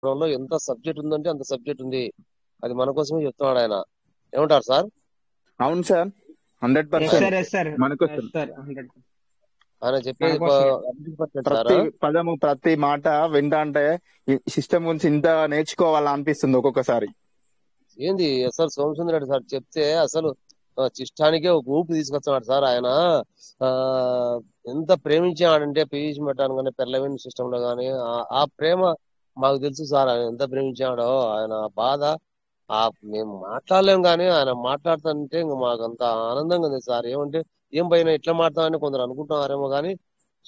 లో ఎంత సబ్జెక్ట్ ఉందంటే అంత సబ్జెక్ట్ ఉంది. అది మన కోసమే చెప్తున్నాడు ఆయన. ఏమంటారు సార్? అవును sir, yes 100% sir, yes sir, మనకోసం. ఎస్ సార్, 100 ఆయన మన చెప్పేది కోసమే. 100% సార్. ప్రతి పదము ప్రతి మాట వింటా ఈ సిస్టమ్ గురించి ఇంత నేర్చుకోవాలా అనిపిస్తుంది ఒక్కొక్కసారి. ఏంది అసలు సోమసుందర్ రెడ్డి సార్ చెప్తే అసలు చిష్టానికే ఒక ఊపు తీసుకొస్తున్నాడు సార్ ఆయన. ఆ ఎంత ప్రేమించాడంటే పీయూష్ మెటాన్ కానీ పెర్లవిన్ సిస్టమ్ లో కానీ ఆ ప్రేమ మాకు తెలుసు సార్. ఆయన ఎంత ప్రేమించాడో ఆయన బాధ మేము మాట్లాడలేం కానీ ఆయన మాట్లాడుతుంటే ఇంక మాకు అంత ఆనందంగా ఉంది సార్. ఏమంటే ఏం పైన ఇట్లా మాట్లాడతామని కొందరు అనుకుంటున్నారేమో కానీ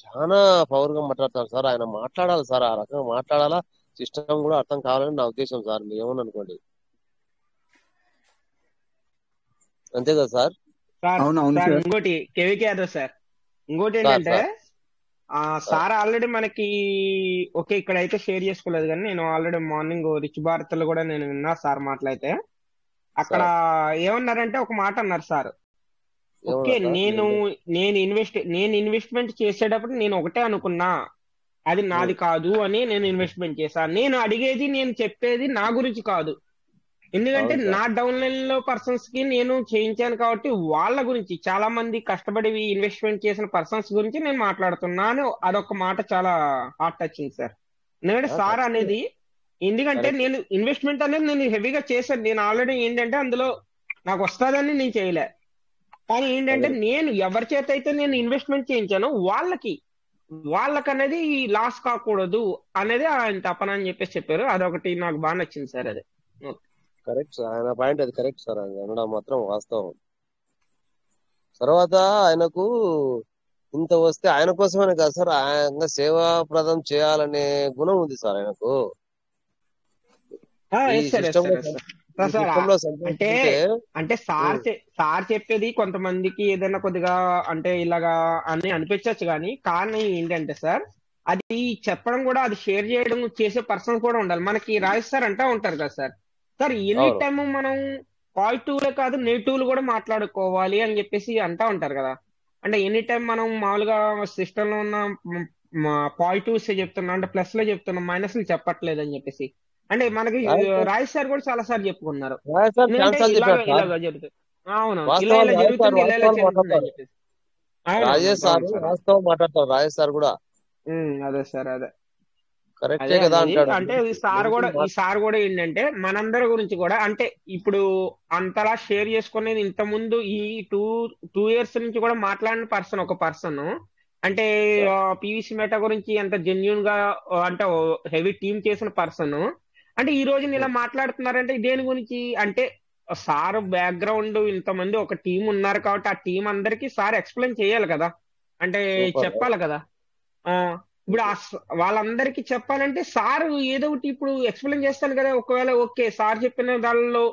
చాలా పవర్ గా మాట్లాడతారు సార్. ఆయన మాట్లాడాలి సార్, ఆ రకంగా మాట్లాడాలా. సిస్టమ్ కూడా అర్థం కావాలని నా ఉద్దేశం సార్. మీరు ఏమని అనుకోండి, అంతే కదా సార్? సార్ అవునవును సార్ సార్. ఇంకోటి కేవీకే యాదవ్ సార్, ఇంకోటి సార్ ఏంటంటే సార్ సార్ సార్ ఆల్రెడీ మనకి ఓకే ఇక్కడ అయితే షేర్ చేసుకోలేదు, కానీ నేను ఆల్రెడీ మార్నింగ్ రిచ్ భారత్ లో కూడా నేను విన్నా సార్ మాటలైతే. అక్కడ సార్ ఏమన్నారంటే ఒక మాట అన్నారు సార్. ఓకే, ఏమన్నా సార్? నేను ఇన్వెస్ట్మెంట్ చేసేటప్పుడు నేను ఒకటే అనుకున్నా, అది నాది కాదు అని నేను ఇన్వెస్ట్మెంట్ చేశాను. నేను అడిగేది, నేను చెప్పేది నా గురించి కాదు. ఎందుకంటే అవును నా సార్. డౌన్ లైన్ లో పర్సన్స్ కి నేను చేయించాను కాబట్టి వాళ్ళ గురించి, చాలా మంది కష్టపడి ఇన్వెస్ట్మెంట్ చేసిన పర్సన్స్ గురించి నేను మాట్లాడుతున్నాను. అదొక మాట చాలా హార్ట్ టచింగ్ సార్. ఎందుకంటే సార్ కరెక్ట్ అనేది, ఎందుకంటే కరెక్ట్ నేను ఇన్వెస్ట్మెంట్ అనేది నేను హెవీగా చేశాను. నేను ఆల్రెడీ ఏంటంటే అందులో నాకు వస్తుందని నేను చేయలే. కానీ ఏంటంటే కరెక్ట్ నేను ఎవరి చేత అయితే నేను ఇన్వెస్ట్మెంట్ చేయించానో వాళ్ళకనేది లాస్ కాకూడదు అనేది ఆయన తపన అని చెప్పేసి చెప్పారు. అదొకటి నాకు బాగా నచ్చింది సార్. అది కరెక్ట్ సార్. ఆయన పాయింట్ అది కరెక్ట్ సార్. ఆయన అనడం మాత్రం వాస్తవం. తర్వాత ఆయనకు ఇంత వస్తే ఆయన కోసమనే కాదు సార్, ఆయన సేవాప్రదం చేయాలనే గుణం ఉంది సార్ ఆయనకు. ఈ yes sir, yes system sir, లో ఎస్ సార్. సార్ సిస్టమ్ లో అంటే సంపాదించుకుంటే అంటే సార్ చెప్పేది కొంతమందికి ఏదైనా కొద్దిగా అంటే ఇలాగా అని అనిపించవచ్చు, కానీ ఏంటంటే సార్, అది చెప్పడం కూడా, అది షేర్ చేయడం చేసే పర్సన్ కూడా ఉండాలి. మనకి రాజేష్ సార్ అంటా ఉంటారు కదా సార్, సార్ ఎనీ అవును టైమ్ మనం పాజిటివ్లే కాదు నెగిటివ్లు కూడా మాట్లాడుకోవాలి అని చెప్పేసి అంటా ఉంటారు కదా. అంటే ఎనీ టైం మనం మామూలుగా సిస్టమ్ లో ఉన్న పాజిటివ్స్ చెప్తున్నాం, అంటే ప్లస్ లో చెప్తున్నాం, మైనస్లు చెప్పట్లేదు అని చెప్పేసి. అంటే మనకి రాజేష్ సార్ కూడా చాలా సార్లు చెప్పుకున్నారు. రాజేష్ సార్ ఎందుకంటే ఛాన్స్ ఇలాగ చెప్పారు సార్. ఇలాగ జరుగుతుంది, అవునవును, ఇలా వాస్తవాలు ఇలా రాజేష్ సార్ జరుగుతుంది, ఇలా ఇలా వాస్తవాలు జరుగుతుంది అని మాట్లాడతారు. చెప్పేసి. అవునవును, రాజేష్ సార్ అవును సార్, అవును. వాస్తవం మాట్లాడతారు. రాజేష్ సార్ కూడా అదే సార్, అదే కరెక్టే అదే కదా అనేది. అంటాడు. అంటే ఈ సార్ కూడా ఏంటంటే మనందరి గురించి కూడా, అంటే ఇప్పుడు అంతలా షేర్ చేసుకునేది ఇంత ముందు ఈ టూ టూ ఇయర్స్ నుంచి కూడా మాట్లాడిన ఒక పర్సన్ అంటే పివిసి మెటా గురించి అంత జెన్యున్ గా అంటే హెవీ టీమ్ చేసిన పర్సన్, అంటే ఈ రోజు ఇలా మాట్లాడుతున్నారంటే దేని గురించి అంటే సార్ బ్యాక్గ్రౌండ్ ఇంతమంది ఒక టీం ఉన్నారు కాబట్టి ఆ టీం అందరికి సార్ ఎక్స్ప్లెయిన్ చేయాలి కదా, అంటే సూపర్. చెప్పాలి కదా. ఆ ఇప్పుడు వాళ్ళందరికీ చెప్పాలంటే సార్ ఏదో ఒకటి ఇప్పుడు ఎక్స్ప్లెయిన్ చేస్తాను కదా. ఒకవేళ ఓకే సార్ చెప్పిన దానిలో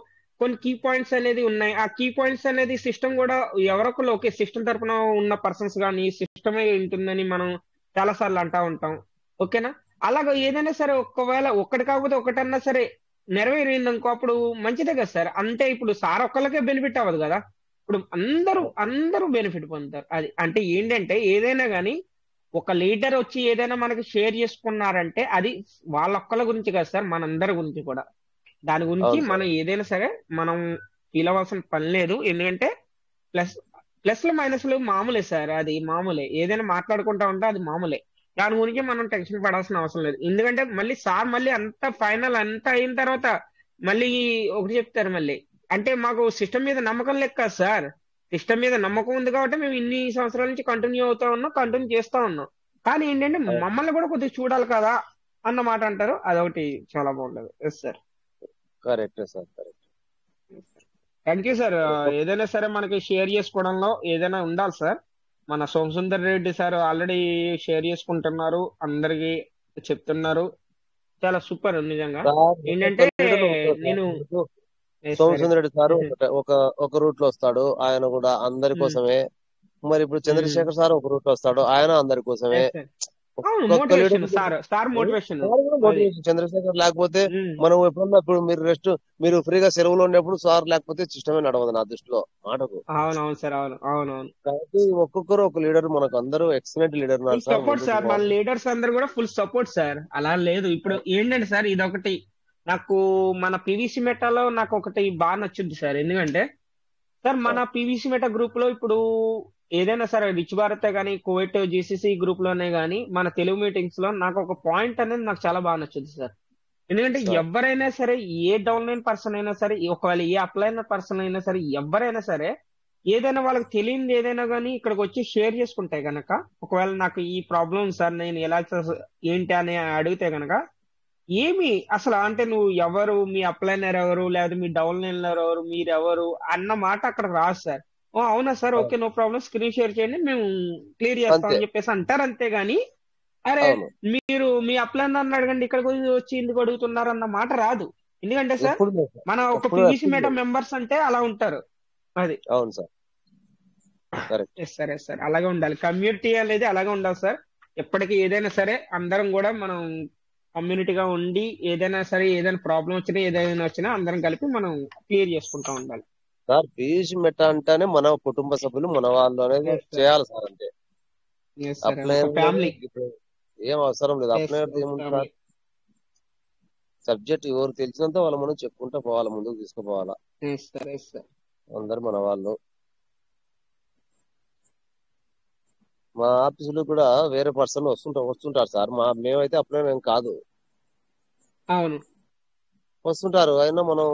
కొన్ని కీ పాయింట్స్ అనేది ఉన్నాయి, ఆ కీ పాయింట్స్ అనేది సిస్టమ్ కూడా ఎవరొకరు ఓకే సిస్టమ్ తరపున ఉన్న పర్సన్స్ కానీ సిస్టమే ఉంటుందని మనం చాలా సార్లు అంటా ఉంటాం, ఓకేనా. అలాగ ఏదైనా సరే ఒకవేళ ఒక్కటి కాకపోతే ఒకటన్నా సరే నెరవేరింది అనుకో, అప్పుడు మంచిదే కదా సార్. అంటే ఇప్పుడు సార్ ఒక్కళ్ళకే బెనిఫిట్ అవ్వదు కదా, ఇప్పుడు అందరూ బెనిఫిట్ పొందుతారు. అది అంటే ఏంటంటే ఏదైనా కానీ ఒక లీడర్ వచ్చి ఏదైనా మనకి షేర్ చేసుకున్నారంటే అది వాళ్ళొక్కళ్ళ గురించి కాదు సార్, మనందరి గురించి కూడా. దాని గురించి అవును మనం సార్. ఏదైనా సరే మనం ఫీల్ అవ్వాల్సిన పని లేదు. ఎందుకంటే ప్లస్ ప్లస్లు మైనస్లు మామూలే సార్, అది మామూలే. ఏదైనా మాట్లాడుకుంటా ఉంటే అది మామూలే. దాని గురించి మనం టెన్షన్ పడాల్సిన అవసరం లేదు. ఎందుకంటే మళ్ళీ సార్ మళ్ళీ అంత ఫైనల్ అంతా అయిన తర్వాత మళ్ళీ ఒకటి చెప్తారు మళ్ళీ, అంటే మాకు సిస్టమ్ మీద నమ్మకం లెక్క సార్. సిస్టమ్ మీద నమ్మకం ఉంది కాబట్టి మేము ఇన్ని సంవత్సరాల నుంచి కంటిన్యూ అవుతా ఉన్నాం, కంటిన్యూ చేస్తా ఉన్నాం. కానీ ఏంటంటే మమ్మల్ని కూడా కొద్దిగా చూడాలి కదా అన్న మాట అంటారు. అదొకటి చాలా బాగుంటది. Yes sir, correct sir. Correct. Thank you sir. ఏదైనా సరే మనకి షేర్ చేసుకోవడంలో ఏదైనా ఉండాలి సార్. మన Somasundar Reddy sir already share చేసుకుంటున్నారు, అందరికి చెప్తున్నారు. చాలా సూపర్ నిజంగా. ఏంటంటే నేను సోమసుందర్ రెడ్డి సార్ ఒక రూట్ లో వస్తాడు, ఆయన కూడా అందరి కోసమే. మరి ఇప్పుడు చంద్రశేఖర్ సార్ ఒక రూట్ లో వస్తాడు, ఆయన అందరి కోసమే. అవును, ఒక్కొక్క లీడర్ మోటివేషన్ సార్ మోటివేషన్ అది. మోటివేషన్ చంద్రశేఖర్ లేకపోతే ఉమ్, మనం ఎప్పుడన్నా ఇప్పుడు మీరు ఫ్రీగా సెలవులో ఉన్నప్పుడు సార్ లేకపోతే సిస్టమే నడవదు నా దృష్టిలో ఆటకు. అవునవును సార్, అవునవును. కాబట్టి ఒక్కొక్కరు ఒక లీడర్, మనకు అందరూ ఎక్సలెంట్ లీడర్ ఉన్నారు ఫుల్ సార్, సపోర్ట్ ముందుకు సార్, మన పోవాలి. లీడర్స్ అందరు కూడా ఫుల్ సపోర్ట్ సార్. అలా లేదు. ఇప్పుడు ఏంటంటే సార్, ఇదొకటి నాకు మన పివిసి మెటాలో నాకు ఒకటి బాగా నచ్చుద్ది సార్. ఎందుకంటే సార్, మన పివిసి మెటా గ్రూప్ లో ఇప్పుడు ఏదైనా సరే రిచ్ భారత్ కానీ కువైట్ జీసీసీ గ్రూప్ లోనే కానీ మన తెలుగు మీటింగ్స్ లో నాకు ఒక పాయింట్ అనేది నాకు చాలా బాగా నచ్చుద్ది సార్. ఎందుకంటే సార్ ఎవరైనా సరే, ఏ డౌన్ లైన్ పర్సన్ అయినా సరే, ఒకవేళ ఏ అప్లైన్ పర్సన్ అయినా సరే, ఎవరైనా సరే ఏదైనా వాళ్ళకి తెలియనిది ఏదైనా కానీ ఇక్కడికి వచ్చి షేర్ చేసుకుంటే గనక, ఒకవేళ నాకు ఈ ప్రాబ్లం సార్ నేను ఎలా ఏంటి అని అడిగితే గనక, ఏమి అసలు అంటే నువ్వు ఎవరు, మీ అప్లైనర్ ఎవరు, లేదా మీ డౌన్ లైనర్ ఎవరు, మీరు ఎవరు అన్న మాట అక్కడ రాదు సార్. ఓ అవునా sir, okay, no problem, screen share చేయండి, మేము క్లియర్ చేస్తాం అంతే. అని చెప్పేసి అంటారు. అంతేగాని అరే అవును. మీరు మీ అప్లైనర్ అడగండి, ఇక్కడికి వచ్చి ఎందుకు అడుగుతున్నారు అన్న మాట రాదు. ఎందుకంటే సార్, ఎప్పుడు లేదు సార్. మన ఒక ఎప్పుడు పివిసి ఎప్పుడు మేటా లేదు. మెంబర్స్ అంటే అలా ఉంటారు. అది అవును సార్, కరెక్ట్. ఎస్ సార్, అలాగే ఉండాలి. కమ్యూనిటీ అనేది అలాగే ఉండాలి సార్. ఎప్పటికీ ఏదైనా సరే అందరం కూడా మనం కమ్యూనిటీగా ఉండి, ఏదైనా సరే ఏదైనా ప్రాబ్లం వచ్చినా ఏదైనా వచ్చినా అందరం కలిపి మనం క్లియర్ చేసుకుంటూ ఉండాలి. సార్ పీయూష్ మెట్టా అంటేనే మన కుటుంబ సభ్యులు, మన వాళ్ళు అనేది ఎస్ సార్, చేయాలి సార్. అంతే. ఎస్ సార్, ఒక అప్లైన్ ఫ్యామిలీ. ఇప్పుడు ఏం అవసరం లేదు. ఎస్ అప్లైన్ ఒక ఏముంది ఫ్యామిలీ. సార్, సబ్జెక్ట్ ఎవరు తెలిసినంత వాళ్ళ మనం చెప్పుకుంటూ పోవాలి, ముందుకు తీసుకుపోవాలా. Yes sir. అందరు మన వాళ్ళు. మా ఆఫీసులో కూడా వేరే పర్సన్ వస్తుంటారు సార్. మేమైతే అప్లైన్ ఏం కాదు, అవును, వస్తుంటారు. అయినా మనం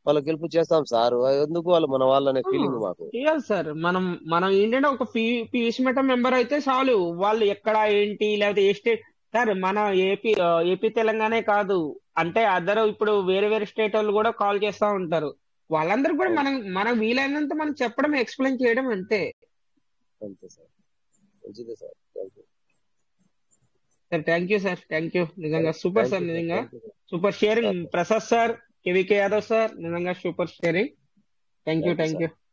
వాళ్ళకి గెలుపు చేస్తాం సార్. ఎందుకు వాళ్ళు మన వాళ్ళు అనే ఆ, ఫీలింగ్ మాకు. చేయాలి సార్. మనం మనం ఏంటంటే ఒక పివిసి మెటా మెంబర్ అయితే చాలు. వాళ్ళు ఎక్కడ ఏంటి లేకపోతే ఏ స్టేట్ సార్, మన ఏపీ తెలంగాణే కాదు, అంటే అదర్ ఇప్పుడు వేరే వేరే స్టేట్ వాళ్ళు కూడా కాల్ చేస్తా ఉంటారు. వాళ్ళందరూ కూడా అవును, మనం వీలైనంత మనం చెప్పడం, ఎక్స్ప్లెయిన్ చేయడం అంతే. అంతే సార్. మంచిదే sir. Thank you. Sir thank you sir, thank you, నిజంగా super thank sir, you sir. నిజంగా thank you sir. Super sharing. Prasad sir, KVK Yadav sir, నిజంగా super sharing. Thank you, thank you thank sir. You.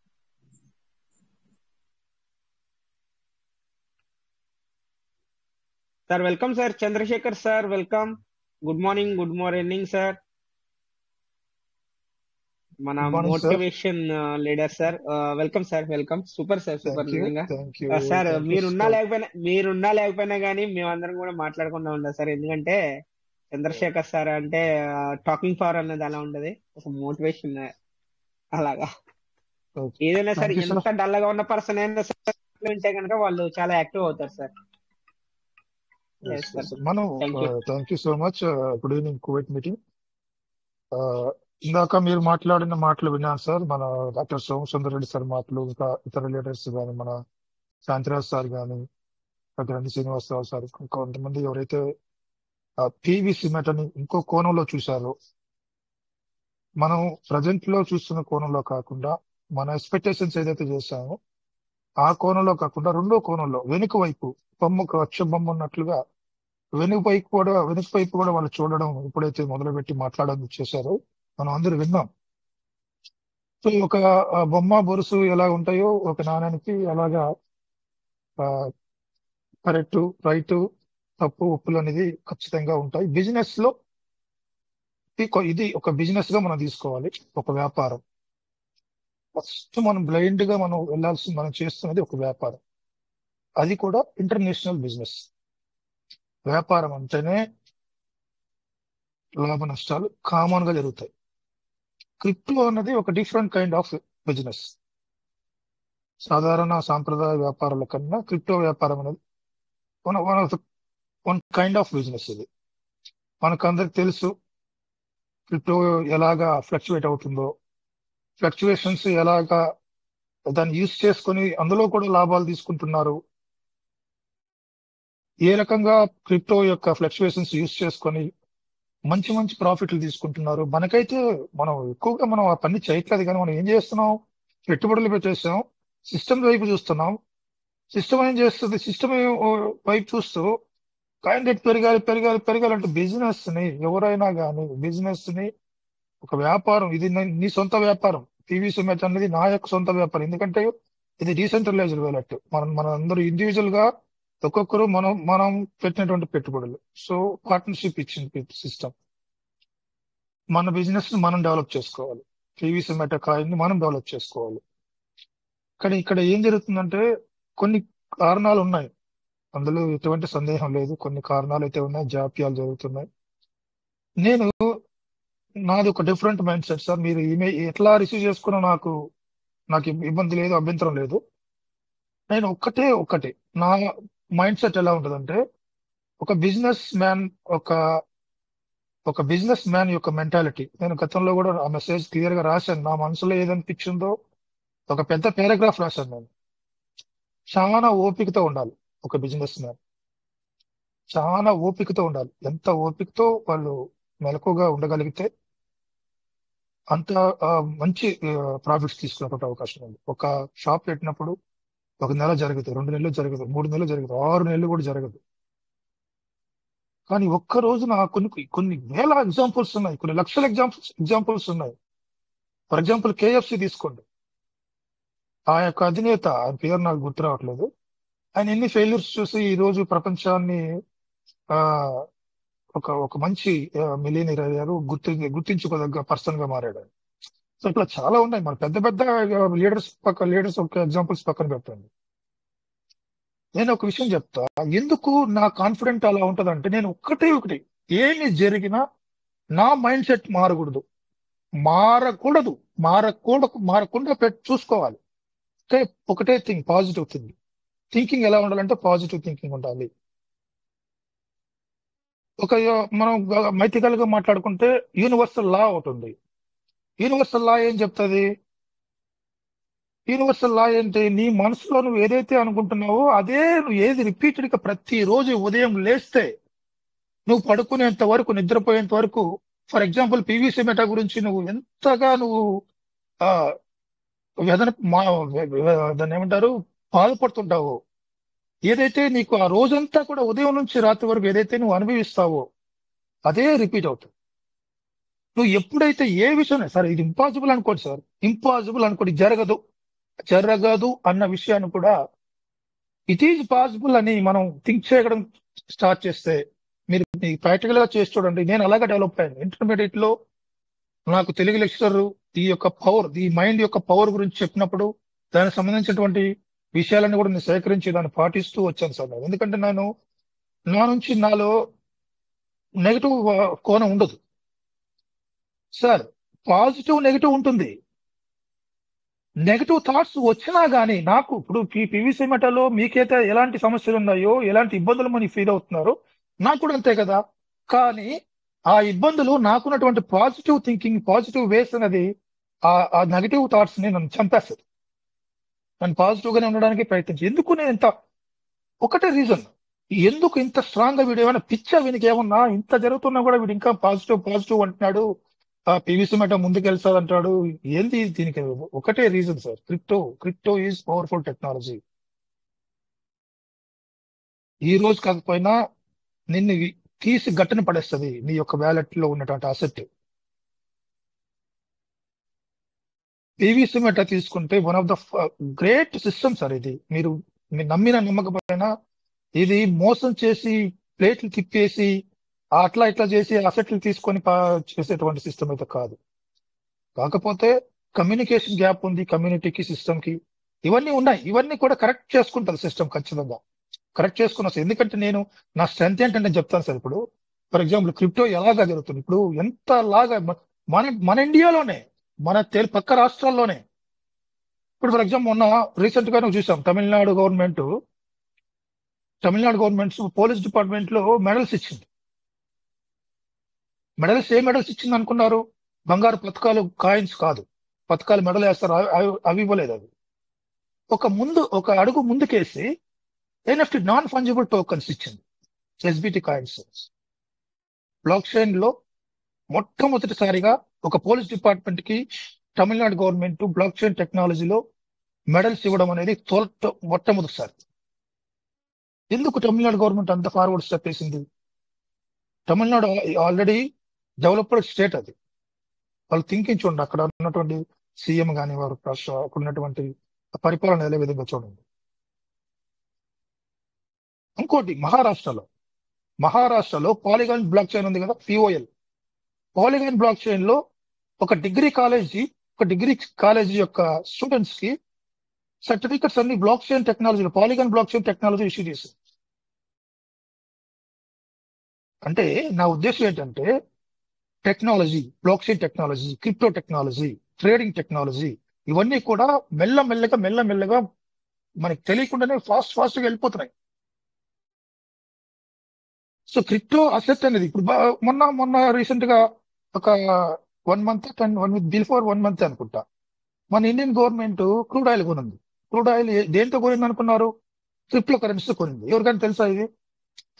Sir welcome sir, Chandrasekhar sir welcome. Good morning sir. మన good morning sir. Motivation leader sir, welcome sir, welcome. Super sir, super నిజంగా. Thank you sir thank you మీరున్నా లేకపోయినా కానీ మేమందరం కూడా మాట్లాడకుండా ఉండాలి sir. ఎందుకంటే చంద్రశేఖర్ సార్ అంటే టాకింగ్ పవర్ అన్నది అలా ఉండదు, ఒక మోటివేషన్ అలాగా. ఏదైనా సరే, థ్యాంక్ యూ ఎంత సార్. డల్ గా ఉన్న పర్సన్ అయినా సరే వింటే కనుక వాళ్ళు చాలా యాక్టివ్ అవుతారు సార్. ఎస్ సార్, మనం thank you. Thank you so much. Good evening Kuwait meeting. ఇందాక మీరు మాట్లాడిన మాటలు విన్నాను సార్. మన డాక్టర్ సోమసుందర్ రెడ్డి సార్ మాటలు, ఇంకా ఇతర లీడర్స్ కానీ, మన శాంతిరాజ్ సార్ కానీ, గ్రంథి శ్రీనివాసరావు సార్, కొంతమంది ఎవరైతే పివిసి మెటని ఇంకో కోణంలో చూశారో, మనం ప్రజెంట్ లో చూస్తున్న కోణంలో కాకుండా మన ఎక్స్పెక్టేషన్స్ ఏదైతే చేశామో ఆ కోణంలో కాకుండా రెండో కోణంలో వెనుక వైపు బొమ్మకు అక్ష బొమ్మ ఉన్నట్లుగా వెనుక వైపు కూడా వాళ్ళు చూడడం ఎప్పుడైతే మొదలుపెట్టి మాట్లాడడం చేశారో మనం అందరూ విన్నాం. సో ఒక బొమ్మ బొరుసు ఎలా ఉంటాయో ఒక నాణానికి అలాగా కరెక్ట్, రైట్, తప్పు, ఒప్పులు అనేది ఖచ్చితంగా ఉంటాయి. బిజినెస్ లో ఇది ఒక బిజినెస్ గా మనం తీసుకోవాలి, ఒక వ్యాపారం. ఫస్ట్ మనం బ్లైండ్ గా మనం చేస్తున్నది ఒక వ్యాపారం, అది కూడా ఇంటర్నేషనల్ బిజినెస్. వ్యాపారం అంటేనే లాభ నష్టాలు కామన్ గా జరుగుతాయి. క్రిప్టో అన్నది ఒక డిఫరెంట్ కైండ్ ఆఫ్ బిజినెస్. సాధారణ సాంప్రదాయ వ్యాపారాల కన్నా క్రిప్టో వ్యాపారం అనేది వన్ కైండ్ ఆఫ్ బిజినెస్. ఇది మనకందరికి తెలుసు, క్రిప్టో ఎలాగా ఫ్లక్చువేట్ అవుతుందో, ఫ్లక్చువేషన్స్ ఎలాగా దాన్ని యూజ్ చేసుకొని అందులో కూడా లాభాలు తీసుకుంటున్నారు, ఏ రకంగా క్రిప్టో యొక్క ఫ్లక్చువేషన్స్ యూజ్ చేసుకొని మంచి మంచి ప్రాఫిట్లు తీసుకుంటున్నారు. మనకైతే మనం ఎక్కువగా ఆ పని చేయట్లేదు, కానీ మనం ఏం చేస్తున్నాం, పెట్టుబడులు పెట్టేస్తాం, సిస్టమ్ వైపు చూస్తున్నాం. సిస్టమ్ ఏం చేస్తుంది, సిస్టమ్ వైపు చూస్తూ కాయిన్ రేట్ పెరగాలంటే బిజినెస్ ని, ఎవరైనా కానీ బిజినెస్ ని, ఒక వ్యాపారం, ఇది నీ సొంత వ్యాపారం. పివిసి మెట్ అనేది నా యొక్క సొంత వ్యాపారం. ఎందుకంటే ఇది డీసెంట్రలైజ్డ్ వ్యాలెట్. మన అందరూ ఇండివిజువల్ గా ఒక్కొక్కరు మనం పెట్టినటువంటి పెట్టుబడులు. సో పార్ట్నర్షిప్ ఇచ్చింది సిస్టమ్. మన బిజినెస్ ని మనం డెవలప్ చేసుకోవాలి, పీవీసీ మెటా కాయిన్ ని మనం డెవలప్ చేసుకోవాలి. కానీ ఇక్కడ ఏం జరుగుతుందంటే కొన్ని కారణాలు ఉన్నాయి, అందులో ఎటువంటి సందేహం లేదు, కొన్ని కారణాలు అయితే ఉన్నాయి, జాప్యాలు జరుగుతున్నాయి. నేను నాది ఒక డిఫరెంట్ మైండ్ సెట్ సార్. మీరు ఎట్లా రిసీవ్ చేసుకున్నా నాకు ఇబ్బంది లేదు, అభ్యంతరం లేదు. నేను ఒక్కటే నా మైండ్ సెట్ ఎలా ఉంటుందంటే, ఒక బిజినెస్ మ్యాన్ ఒక ఒక బిజినెస్ మ్యాన్ యొక్క మెంటాలిటీ. నేను గతంలో కూడా ఆ మెసేజ్ క్లియర్ గా రాశాను. నా మనసులో ఏదనిపించిందో ఒక పెద్ద పారాగ్రాఫ్ రాశాను నేను. చాలా ఓపికతో ఉండాలి ఒక బిజినెస్ మ్యాన్, చాలా ఓపికతో ఉండాలి. ఎంత ఓపికతో వాళ్ళు మెలకుగా ఉండగలిగితే అంత మంచి ప్రాఫిట్స్ తీసుకునేటువంటి అవకాశం ఉంది. ఒక షాప్ పెట్టినప్పుడు 1 నెల జరగదు, 2 నెలలు జరగదు, 3 నెలలు జరగదు, 6 నెలలు కూడా జరగదు. కానీ ఒక్క రోజున కొన్ని వేల ఎగ్జాంపుల్స్ ఉన్నాయి, కొన్ని లక్షల ఎగ్జాంపుల్స్ ఉన్నాయి. ఫర్ ఎగ్జాంపుల్ కేఎఫ్సి తీసుకోండి. ఆ యొక్క అధినేత, ఆయన పేరు నాకు గుర్తు రావట్లేదు, ఆయన ఎన్ని ఫెయిల్యూర్స్ చూసి ఈ రోజు ప్రపంచాన్ని ఆ ఒక మంచి మిలియనీర్ అయ్యారు, గుర్తించుకోదగ్గ పర్సన్ గా మారాడు ఆయన. సో ఇట్లా చాలా ఉన్నాయి. మన పెద్ద పెద్ద లీడర్స్ ఒక ఎగ్జాంపుల్స్ పక్కన పెట్టండి. నేను ఒక విషయం చెప్తా, ఎందుకు నా కాన్ఫిడెంట్ అలా ఉంటదంటే, నేను ఒకటి ఏమి జరిగినా నా మైండ్ సెట్ మారకుండా చూసుకోవాలి. ఒకటే థింగ్, పాజిటివ్ థింకింగ్ ఎలా ఉండాలంటే పాజిటివ్ థింకింగ్ ఉండాలి. మనం మైథికల్ గా మాట్లాడుకుంటే యూనివర్సల్ లా అవుతుంది. యూనివర్సల్ లా ఏం చెప్తుంది? యూనివర్సల్ లా ఏంటి? నీ మనసులో నువ్వు ఏదైతే అనుకుంటున్నావో అదే నువ్వు ఏది రిపీటెడ్ గా ప్రతిరోజు ఉదయం లేస్తే నువ్వు పడుకునేంత వరకు, నిద్రపోయేంత వరకు, ఫర్ ఎగ్జాంపుల్ పీవీసీ మెటా గురించి నువ్వు ఎంతగా ఆ దాన్ని ఏమంటారు, బాధపడుతుంటావో, ఏదైతే నీకు ఆ రోజంతా కూడా ఉదయం నుంచి రాత్రి వరకు ఏదైతే నువ్వు అనుభవిస్తావో అదే రిపీట్ అవుతుంది. నువ్వు ఎప్పుడైతే ఏ విషయం, సార్ ఇది ఇంపాసిబుల్ అనుకోండి, సార్ ఇంపాసిబుల్ అనుకోండి, జరగదు అన్న విషయాన్ని కూడా ఇట్ ఈజ్ పాసిబుల్ అని మనం థింక్ చేయడం స్టార్ట్ చేస్తే, మీరు ప్రాక్టికల్ గా చేసి చూడండి. నేను అలాగే డెవలప్ అయ్యాను. ఇంటర్మీడియట్ లో నాకు తెలుగు లెక్చరర్ ఈ మైండ్ యొక్క పవర్ గురించి చెప్పినప్పుడు దానికి సంబంధించినటువంటి విషయాలన్నీ కూడా నేను సేకరించి దాన్ని పాటిస్తూ వచ్చాను సార్. ఎందుకంటే నా నుంచి నాలో నెగటివ్ కోణం ఉండదు సార్, పాజిటివ్ నెగటివ్ ఉంటుంది. నెగటివ్ థాట్స్ వచ్చినా గానీ నాకు ఇప్పుడు పీవీసీ మెటాలో మీకైతే ఎలాంటి సమస్యలు ఉన్నాయో, ఎలాంటి ఇబ్బందులు మనం ఫీల్ అవుతున్నారో నాకు కూడా అంతే కదా. కానీ ఆ ఇబ్బందులు నాకున్నటువంటి పాజిటివ్ థింకింగ్, పాజిటివ్ వేస్ అనేది ఆ నెగటివ్ థాట్స్ ని నన్ను చంపేస్తుంది. నన్ను పాజిటివ్ గానే ఉండడానికి ప్రయత్నించి, ఎందుకు నేను ఒకటే రీజన్, ఎందుకు ఇంత స్ట్రాంగ్ గా వీడు ఏమైనా పిచ్చా, వీనికి ఏమన్నా ఇంత జరుగుతున్నా కూడా వీడు ఇంకా పాజిటివ్ అంటున్నాడు, పీవీసీ మెటా ముందుకెళ్తాడు అంటాడు. ఏంది దీనికి? ఒకటే reason sir, crypto is powerful technology. ఈ రోజు కాకపోయినా నిన్ను తీసి గట్టన పడేస్తుంది నీ యొక్క వ్యాలెట్ లో ఉన్నటువంటి అసెట్. పీవీసీ మెటా తీసుకుంటే one of the grade system sir ఇది. మీరు నమ్మిన నమ్మకపోయినా ఇది మోసం చేసి ప్లేట్లు తిప్పేసి అట్లా ఇట్లా చేసి అసెట్లు తీసుకొని చేసేటువంటి సిస్టమ్ అయితే కాదు. కాకపోతే కమ్యూనికేషన్ గ్యాప్ ఉంది కమ్యూనిటీకి, సిస్టమ్ కి. ఇవన్నీ ఉన్నాయి, ఇవన్నీ కూడా కరెక్ట్ చేసుకుంటుంది సిస్టమ్, ఖచ్చితంగా కరెక్ట్ చేసుకుని వస్తుంది. ఎందుకంటే నేను నా స్ట్రెంత్ ఏంటంటే చెప్తాను సార్. ఇప్పుడు ఫర్ ఎగ్జాంపుల్ క్రిప్టో ఎలాగా జరుగుతుంది, ఇప్పుడు ఎంతలాగా మన ఇండియాలోనే, మన పక్క రాష్ట్రాల్లోనే. ఇప్పుడు ఫర్ ఎగ్జాంపుల్ మొన్న రీసెంట్ గా చూసాం, తమిళనాడు గవర్నమెంట్స్ పోలీస్ డిపార్ట్మెంట్ లో మెడల్స్ ఇచ్చింది. ఏ మెడల్స్ ఇచ్చింది అనుకున్నారు? బంగారు పథకాలు, కాయిన్స్ కాదు, పథకాలు మెడల్ వేస్తారు, అవి ఇవ్వలేదు. అవి ఒక అడుగు ముందుకేసి ఎన్ఎఫ్టి, నాన్ ఫంజిబుల్ టోకన్స్ ఇచ్చింది, ఎస్బిటి కాయిన్స్. బ్లాక్ చైన్ లో మొట్టమొదటిసారిగా ఒక పోలీస్ డిపార్ట్మెంట్ కి తమిళనాడు గవర్నమెంట్ బ్లాక్ చైన్ టెక్నాలజీలో మెడల్స్ ఇవ్వడం అనేది మొట్టమొదటిసారి. ఎందుకు తమిళనాడు గవర్నమెంట్ అంత ఫార్వర్డ్ స్టెప్ వేసింది? తమిళనాడు ఆల్రెడీ డెవలప్డ్ స్టేట్, అది వాళ్ళు థింకింగ్ చూడండి. అక్కడ ఉన్నటువంటి సీఎం గాని, వారు అక్కడ ఉన్నటువంటి పరిపాలన ఏ విధంగా చూడండి. ఇంకోటి మహారాష్ట్రలో పాలిగాన్ బ్లాక్ చైన్ ఉంది కదా, పిఓఎల్. పాలిగాన్ బ్లాక్ చైన్ లో ఒక డిగ్రీ కాలేజీ యొక్క స్టూడెంట్స్ కి సర్టిఫికెట్స్ అన్ని block chain technology, polygon block chain technology issue చేసింది. అంటే నా ఉద్దేశం ఏంటంటే technology, block chain technology, crypto technology, trading technology, ఇవన్నీ కూడా మెల్లమెల్లగా మనకి తెలియకుండానే ఫాస్ట్ గా వెళ్ళిపోతున్నాయి. సో క్రిప్టో అసెట్ అనేది ఇప్పుడు మొన్న రీసెంట్ గా ఒక 1 month అనుకుంటా, మన ఇండియన్ గవర్నమెంట్ క్రూడ్ ఆయిల్ కొనింది. క్రూడ్ ఆయిల్ దేంతో కొనింది అనుకున్నారు? క్రిప్టో కరెన్సీతో కొనింది. ఎవరికైనా తెలుసా ఇది?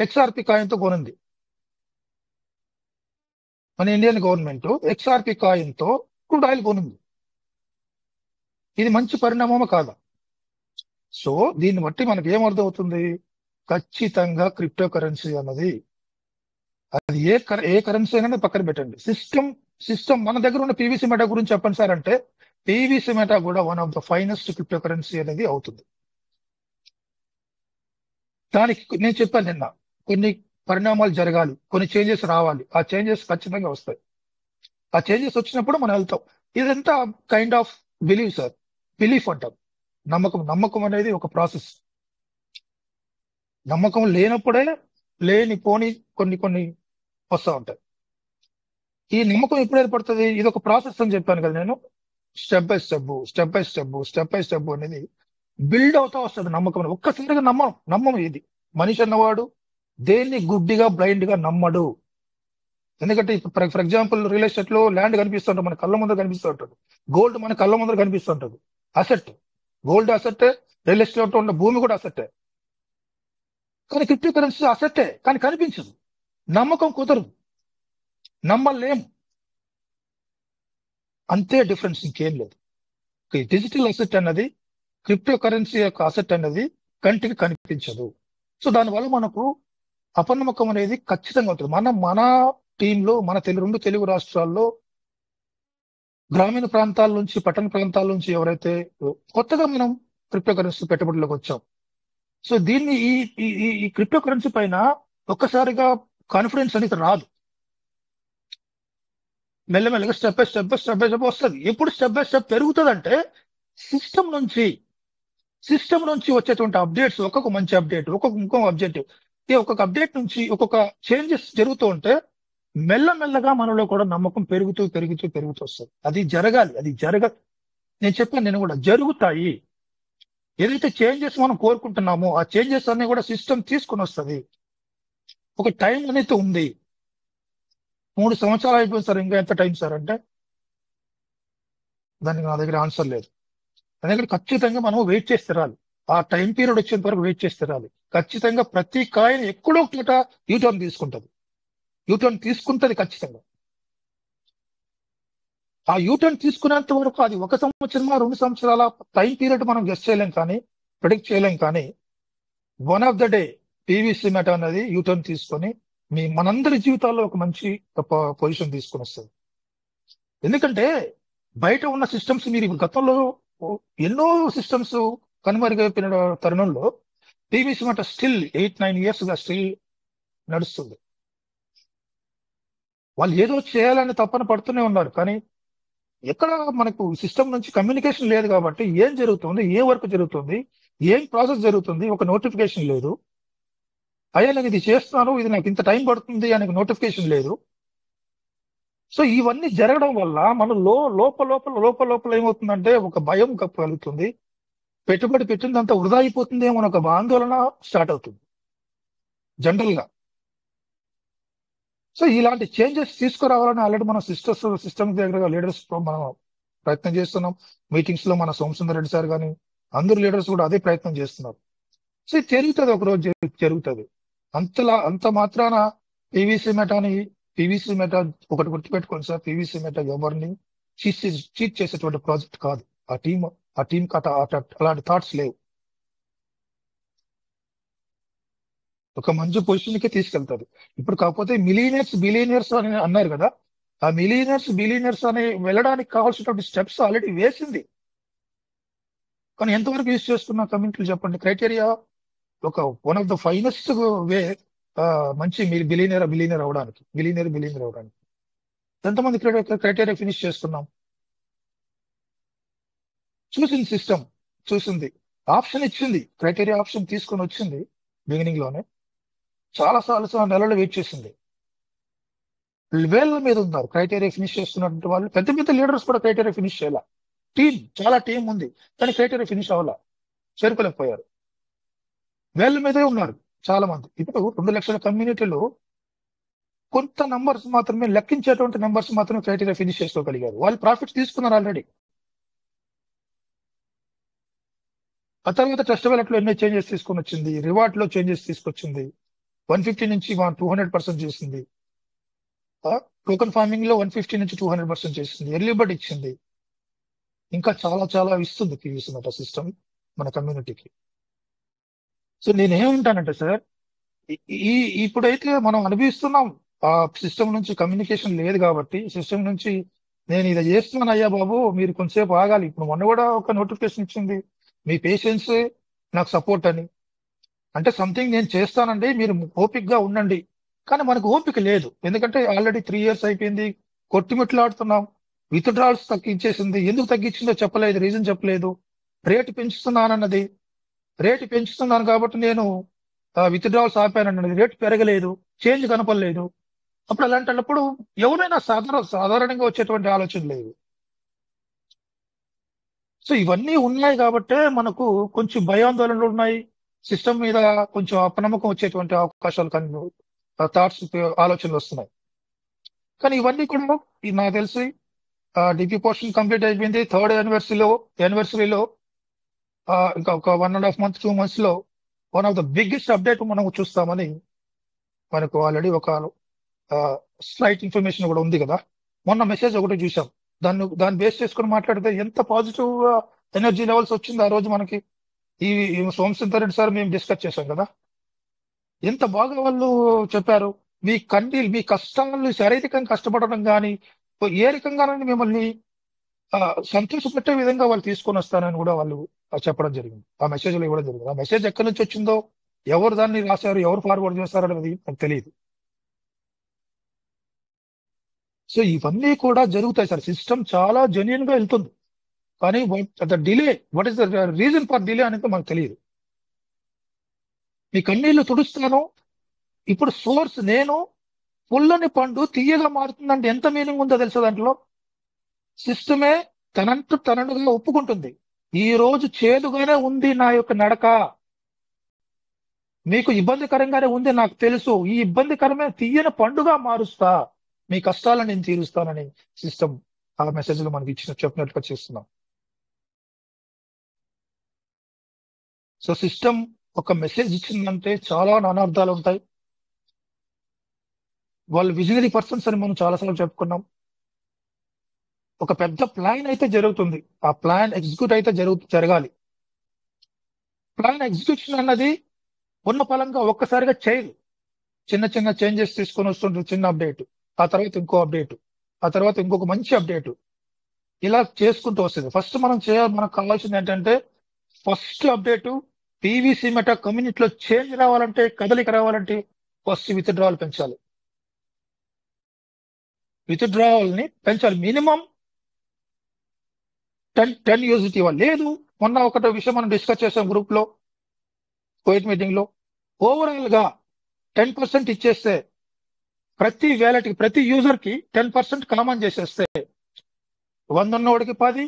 XRP కాయిన్తో కొనింది. మన ఇండియన్ గవర్నమెంట్ XRP కాయిన్తో క్రూడ్ ఆయిల్ కొనింది. ఇది మంచి పరిణామమా కాదా? సో దీన్ని బట్టి మనకి ఏమర్థం అవుతుంది? ఖచ్చితంగా క్రిప్టో కరెన్సీ అన్నది, అది ఏ కరెన్సీ అయినా పక్కన పెట్టండి, సిస్టమ్ మన దగ్గర ఉన్న పీవీసీ మెటా గురించి చెప్పండి సార్ అంటే, పీవీసీ మెటా కూడా one of the finest crypto currency అనేది అవుతుంది. దానికి నేను చెప్పాను నిన్న, కొన్ని పరిణామాలు జరగాలి, కొన్ని చేంజెస్ రావాలి. ఆ చేంజెస్ ఖచ్చితంగా వస్తాయి. ఆ చేంజెస్ వచ్చినప్పుడు మనం వెళ్తాం. ఇదంతా kind of believe sir, belief అంటాం. నమ్మకం అనేది ఒక ప్రాసెస్. నమ్మకం లేనప్పుడే లేనిపోని కొన్ని వస్తూ ఉంటాయి. ఈ నమ్మకం ఎప్పుడు ఏర్పడుతుంది? ఇది ఒక ప్రాసెస్ అని చెప్పాను కదా నేను. స్టెప్ బై స్టెప్ అనేది బిల్డ్ అవుతా వస్తుంది. నమ్మకం ఒక్కసారిగా నమ్మం. ఇది మనిషి అన్నవాడు దేన్ని గుడ్డిగా బ్లైండ్ గా నమ్మడు. ఎందుకంటే ఇప్పుడు ఫర్ ఎగ్జాంపుల్ రియల్ ఎస్టేట్ లో ల్యాండ్ కనిపిస్తుంటుంది, మన కళ్ళ ముందర కనిపిస్తూ ఉంటుంది. గోల్డ్ మన కళ్ళ ముందర కనిపిస్తుంటుంది. అసెట్, గోల్డ్ అసెట్టే, రియల్ ఎస్టేట్ ఉన్న భూమి కూడా అసెట్టే. కానీ క్రిప్టో కరెన్సీ అసెట్టే, కానీ కనిపించదు. నమ్మకం కుదరదు, నమ్మలేం. అంతే డిఫరెన్స్, ఇంకేం లేదు. డిజిటల్ అసెట్ అన్నది, క్రిప్టో కరెన్సీ యొక్క అసెట్ అన్నది కంటికి కనిపించదు. సో దానివల్ల మనకు అపనమ్మకం అనేది ఖచ్చితంగా ఉంటుంది. మన టీంలో, మన రెండు తెలుగు రాష్ట్రాల్లో గ్రామీణ ప్రాంతాల నుంచి, పట్టణ ప్రాంతాల నుంచి ఎవరైతే కొత్తగా మనం క్రిప్టో కరెన్సీ పెట్టుబడులకు వచ్చాం, సో దీన్ని ఈ క్రిప్టో కరెన్సీ పైన ఒక్కసారిగా కాన్ఫిడెన్స్ అనేది రాదు. మెల్లమెల్లగా స్టెప్ బై స్టెప్ వస్తుంది. ఎప్పుడు స్టెప్ బై స్టెప్ పెరుగుతుందంటే సిస్టమ్ నుంచి వచ్చేటువంటి అప్డేట్స్, ఒక్కొక్క మంచి అప్డేట్, ఇంకో అప్డేట్, ఒక్కొక్క అప్డేట్ నుంచి ఒక్కొక్క చేంజెస్ జరుగుతూ ఉంటే మెల్లమెల్లగా మనలో కూడా నమ్మకం పెరుగుతూ వస్తుంది. అది జరగాలి. నేను చెప్పాను, నేను కూడా జరుగుతాయి. ఏదైతే చేంజెస్ మనం కోరుకుంటున్నామో ఆ చేంజెస్ అన్ని కూడా సిస్టమ్ తీసుకుని వస్తుంది. ఒక టైం అనేది ఉంది. 3 సంవత్సరాలు అయిపోయింది సార్, ఇంకా ఎంత టైం సార్ అంటే దానికి నా దగ్గర ఆన్సర్ లేదు. ఎందుకంటే ఖచ్చితంగా మనం వెయిట్ చేసి తిరాలి. ఆ టైం పీరియడ్ వచ్చేంత వరకు వెయిట్ చేసి తిరాలి. ఖచ్చితంగా ప్రతి కాయిన్ ఎక్కడో ఒకట యూటర్న్ తీసుకుంటది ఖచ్చితంగా. ఆ యూటర్న్ తీసుకునేంత వరకు అది 1 సంవత్సరమా 2 సంవత్సరాల టైం పీరియడ్ మనం గెస్ చేయలేం, కానీ ప్రిడిక్ట్ చేయలేం. కానీ one of the day PVC meta అనేది యూటర్న్ తీసుకొని మనందరి జీవితాల్లో ఒక మంచి పొజిషన్ తీసుకొని వస్తుంది. ఎందుకంటే బయట ఉన్న సిస్టమ్స్, మీరు గతంలో ఎన్నో సిస్టమ్స్ కనుమరుగైపోయిన తరుణంలో పీవీసీ మెటా స్టిల్ 8-9 years గా స్టిల్ నడుస్తుంది. వాళ్ళు ఏదో చేయాలని తప్పన పడుతూనే ఉన్నారు, కానీ ఎక్కడ మనకు సిస్టమ్ నుంచి కమ్యూనికేషన్ లేదు. కాబట్టి ఏం జరుగుతుంది, ఏ వర్క్ జరుగుతుంది, ఏం ప్రాసెస్ జరుగుతుంది, ఒక నోటిఫికేషన్ లేదు. అయ్యా నేను ఇది చేస్తున్నాను, ఇది నాకు ఇంత టైం పడుతుంది అనే నోటిఫికేషన్ లేదు. సో ఇవన్నీ జరగడం వల్ల మన లోపల ఏమవుతుందంటే ఒక భయం కలుగుతుంది. పెట్టుబడి పెట్టిందంతా వృధా అయిపోతుంది ఏమో ఒక ఆందోళన స్టార్ట్ అవుతుంది జనరల్ గా. సో ఇలాంటి చేంజెస్ తీసుకురావాలని ఆల్రెడీ మన సిస్టమ్ దగ్గర లీడర్స్ మనం ప్రయత్నం చేస్తున్నాం. మీటింగ్స్ లో మన సోమసుందర్ రెడ్డి సార్ కానీ అందరు లీడర్స్ కూడా అదే ప్రయత్నం చేస్తున్నారు. సో ఇది జరుగుతుంది, ఒక రోజు జరుగుతుంది. అంత మాత్రాన పీవీసీ మెటా ఒకటి గుర్తుపెట్టుకోండి సార్, పీవీసీ మెటా ఎవరిని చీట్ చేసేటువంటి ప్రాజెక్ట్ కాదు. ఆ టీం కథ అలాంటి థాట్స్ లేవు. ఒక మంచి పొజిషన్ కి తీసుకెళ్తారు. ఇప్పుడు కాకపోతే బిలియనర్స్ అని అన్నారు కదా, ఆ బిలియనర్స్ అని వెళ్ళడానికి కావాల్సినటువంటి స్టెప్స్ ఆల్రెడీ వేసింది. కానీ ఎంతవరకు యూజ్ చేసుకున్న కమ్యూనిటీలు చెప్పండి. క్రైటీరియా ఒక వన్ ఆఫ్ ద ఫైనెస్ట్ వే మంచి మీరు బిలీనియర్ అవడానికి ఎంతమంది క్రైటీరియా ఫినిష్ చేస్తున్నాం? చూసింది సిస్టమ్, చూసింది, ఆప్షన్ ఇచ్చింది, క్రైటీరియా ఆప్షన్ తీసుకొని వచ్చింది బిగినింగ్ లోనే. చాలా నెలలు వెయిట్ చేసింది. వేల మీద ఉన్నారు క్రైటీరియా ఫినిష్ చేస్తున్నటువంటి వాళ్ళు. పెద్ద పెద్ద లీడర్స్ కూడా క్రైటీరియా ఫినిష్ చేయాల. చాలా టీం ఉంది, కానీ క్రైటీరియా ఫినిష్ అవ్వాల, చేరుకోలేకపోయారు. వేల మీదే ఉన్నారు చాలా మంది. ఇప్పుడు 2 లక్షల కమ్యూనిటీలో కొంత నంబర్స్ మాత్రమే, లెక్కించేటువంటి నంబర్స్ మాత్రమే క్రైటీరియా ఫినిష్ చేసుకోగలిగారు. వాళ్ళు ప్రాఫిట్స్ తీసుకున్నారు ఆల్రెడీ. ఆ తర్వాత టెస్ట్ వ్యాలెట్ లో ఎన్నో చేంజెస్ తీసుకొని వచ్చింది, రివార్డ్ లో చేంజెస్ తీసుకొచ్చింది, 150 నుంచి 200% చేసింది, టోకెన్ ఫార్మింగ్ లో 150 నుంచి 200% చేసింది, ఎర్లీ బర్డ్ ఇచ్చింది, ఇంకా చాలా ఇస్తుంది పీవీసీ మెటా సిస్టమ్ మన కమ్యూనిటీకి. సో నేనేమంటానంటే సార్, ఇప్పుడైతే మనం అనుభవిస్తున్నాం, ఆ సిస్టమ్ నుంచి కమ్యూనికేషన్ లేదు కాబట్టి, సిస్టమ్ నుంచి నేను ఇది చేస్తున్నాను అయ్యా బాబు మీరు కొంతసేపు ఆగాలి. ఇప్పుడు మొన్న కూడా ఒక నోటిఫికేషన్ ఇచ్చింది, మీ పేషెన్స్ నాకు సపోర్ట్ అని. అంటే సంథింగ్ నేను చేస్తానండి, మీరు ఓపిక్ గా ఉండండి. కానీ మనకు ఓపిక లేదు, ఎందుకంటే ఆల్రెడీ 3 years అయిపోయింది, కొట్టుమిట్లాడుతున్నాం. విత్డ్రాల్స్ తగ్గించేసింది, ఎందుకు తగ్గించిందో చెప్పలేదు, రీజన్ చెప్పలేదు. రేటు పెంచుతున్నానన్నది, రేటు పెంచుతున్నాను కాబట్టి నేను విత్డ్రాల్స్ ఆపానన్నది, రేటు పెరగలేదు, చేంజ్ కనపడలేదు. అప్పుడు అలాంటప్పుడు ఎవరైనా సాధారణంగా వచ్చేటువంటి ఆలోచన లేదు. సో ఇవన్నీ ఉన్నాయి కాబట్టే మనకు కొంచెం భయాందోళనలు ఉన్నాయి, సిస్టమ్ మీద కొంచెం అపనమ్మకం వచ్చేటువంటి అవకాశాలు, థాట్స్, ఆలోచనలు వస్తున్నాయి. కానీ ఇవన్నీ కూడా నాకు తెలిసి డిపి పోర్షన్ కంప్లీట్ అయిపోయింది. 3rd యానివర్సరీలో ఇంకా ఒక 1.5 months 2 months లో one of the biggest update మనం చూస్తామని మనకు ఆల్రెడీ ఒక స్లైట్ ఇన్ఫర్మేషన్ కూడా ఉంది కదా. మొన్న మెసేజ్ ఒకటి చూసాం, దాన్ని బేస్ చేసుకుని మాట్లాడితే ఎంత పాజిటివ్ ఎనర్జీ లెవెల్స్ వచ్చింది ఆ రోజు మనకి. ఈ సోమసుందర్ రెడ్డి సార్ మేము డిస్కస్ చేశాం కదా, ఎంత బాగా వాళ్ళు చెప్పారు. మీ కష్టాలను శారీరకంగా కష్టపడడం కానీ ఏ రకంగానైనా మిమ్మల్ని సంతోషపెట్టే విధంగా వాళ్ళు తీసుకొని వస్తారని కూడా వాళ్ళు చెప్పడం జరిగింది, ఆ మెసేజ్ లో ఇవ్వడం జరిగింది. ఆ మెసేజ్ ఎక్కడి నుంచి వచ్చిందో, ఎవరు దాన్ని రాశారు, ఎవరు ఫార్వర్డ్ చేశారు అనేది నాకు తెలియదు. సో ఇవన్నీ కూడా జరుగుతాయి సార్. సిస్టమ్ చాలా జెన్యున్ గా వెళ్తుంది, కానీ delay, what is the reason for delay అనేది మనకు తెలియదు. మీ కన్నీళ్లు తుడుస్తాను, ఇప్పుడు సోర్స్ నేను, పుల్లని పండు తీయగా మారుతుందంటే ఎంత మీనింగ్ ఉందో తెలుసా దాంట్లో. సిస్టమే తననుగా ఒప్పుకుంటుంది, ఈ రోజు చేదుగానే ఉంది నా యొక్క నడక, మీకు ఇబ్బందికరంగానే ఉంది నాకు తెలుసు, ఈ ఇబ్బందికరమే తీయని పండుగ మారుస్తా, మీ కష్టాలను నేను తీరుస్తానని సిస్టమ్ ఆ మెసేజ్ లో మనకి చెప్పినట్టుగా చేస్తున్నాం. సో సిస్టమ్ ఒక మెసేజ్ ఇచ్చిందంటే చాలా నానార్థాలు ఉంటాయి. వాళ్ళు విజనరీ పర్సన్స్ అని మనం చాలాసార్లు చెప్పుకున్నాం. ఒక పెద్ద ప్లాన్ అయితే జరుగుతుంది, ఆ ప్లాన్ ఎగ్జిక్యూట్ అయితే జరగాలి. ప్లాన్ ఎగ్జిక్యూషన్ అన్నది ఉన్న ఫలంగా ఒక్కసారిగా చేయదు, చిన్న చేంజెస్ తీసుకొని వస్తుంటారు, చిన్న అప్డేట్, ఆ తర్వాత ఇంకో అప్డేట్, ఆ తర్వాత ఇంకొక మంచి అప్డేట్, ఇలా చేసుకుంటూ వస్తుంది. ఫస్ట్ మనకు కావాల్సింది ఏంటంటే, ఫస్ట్ అప్డేట్ పీవీసీ మెటా కమ్యూనిటీలో చేంజ్ రావాలంటే, కదలిక రావాలంటే ఫస్ట్ విత్డ్రావల్ పెంచాలి. విత్డ్రావల్ ని పెంచాలి, మినిమం 10 యూజిటీ ఇవ్వాలి. లేదు, మొన్న ఒకటి విషయం మనం డిస్కస్ చేసాం గ్రూప్ లో, కోయిట్ మీటింగ్ లో, ఓవరాల్ గా 10% ఇచ్చేస్తే, ప్రతి వ్యాలెట్కి, ప్రతి యూజర్ కి 10% కామన్ చేసేస్తే, 100 ఉన్నోడికి 10,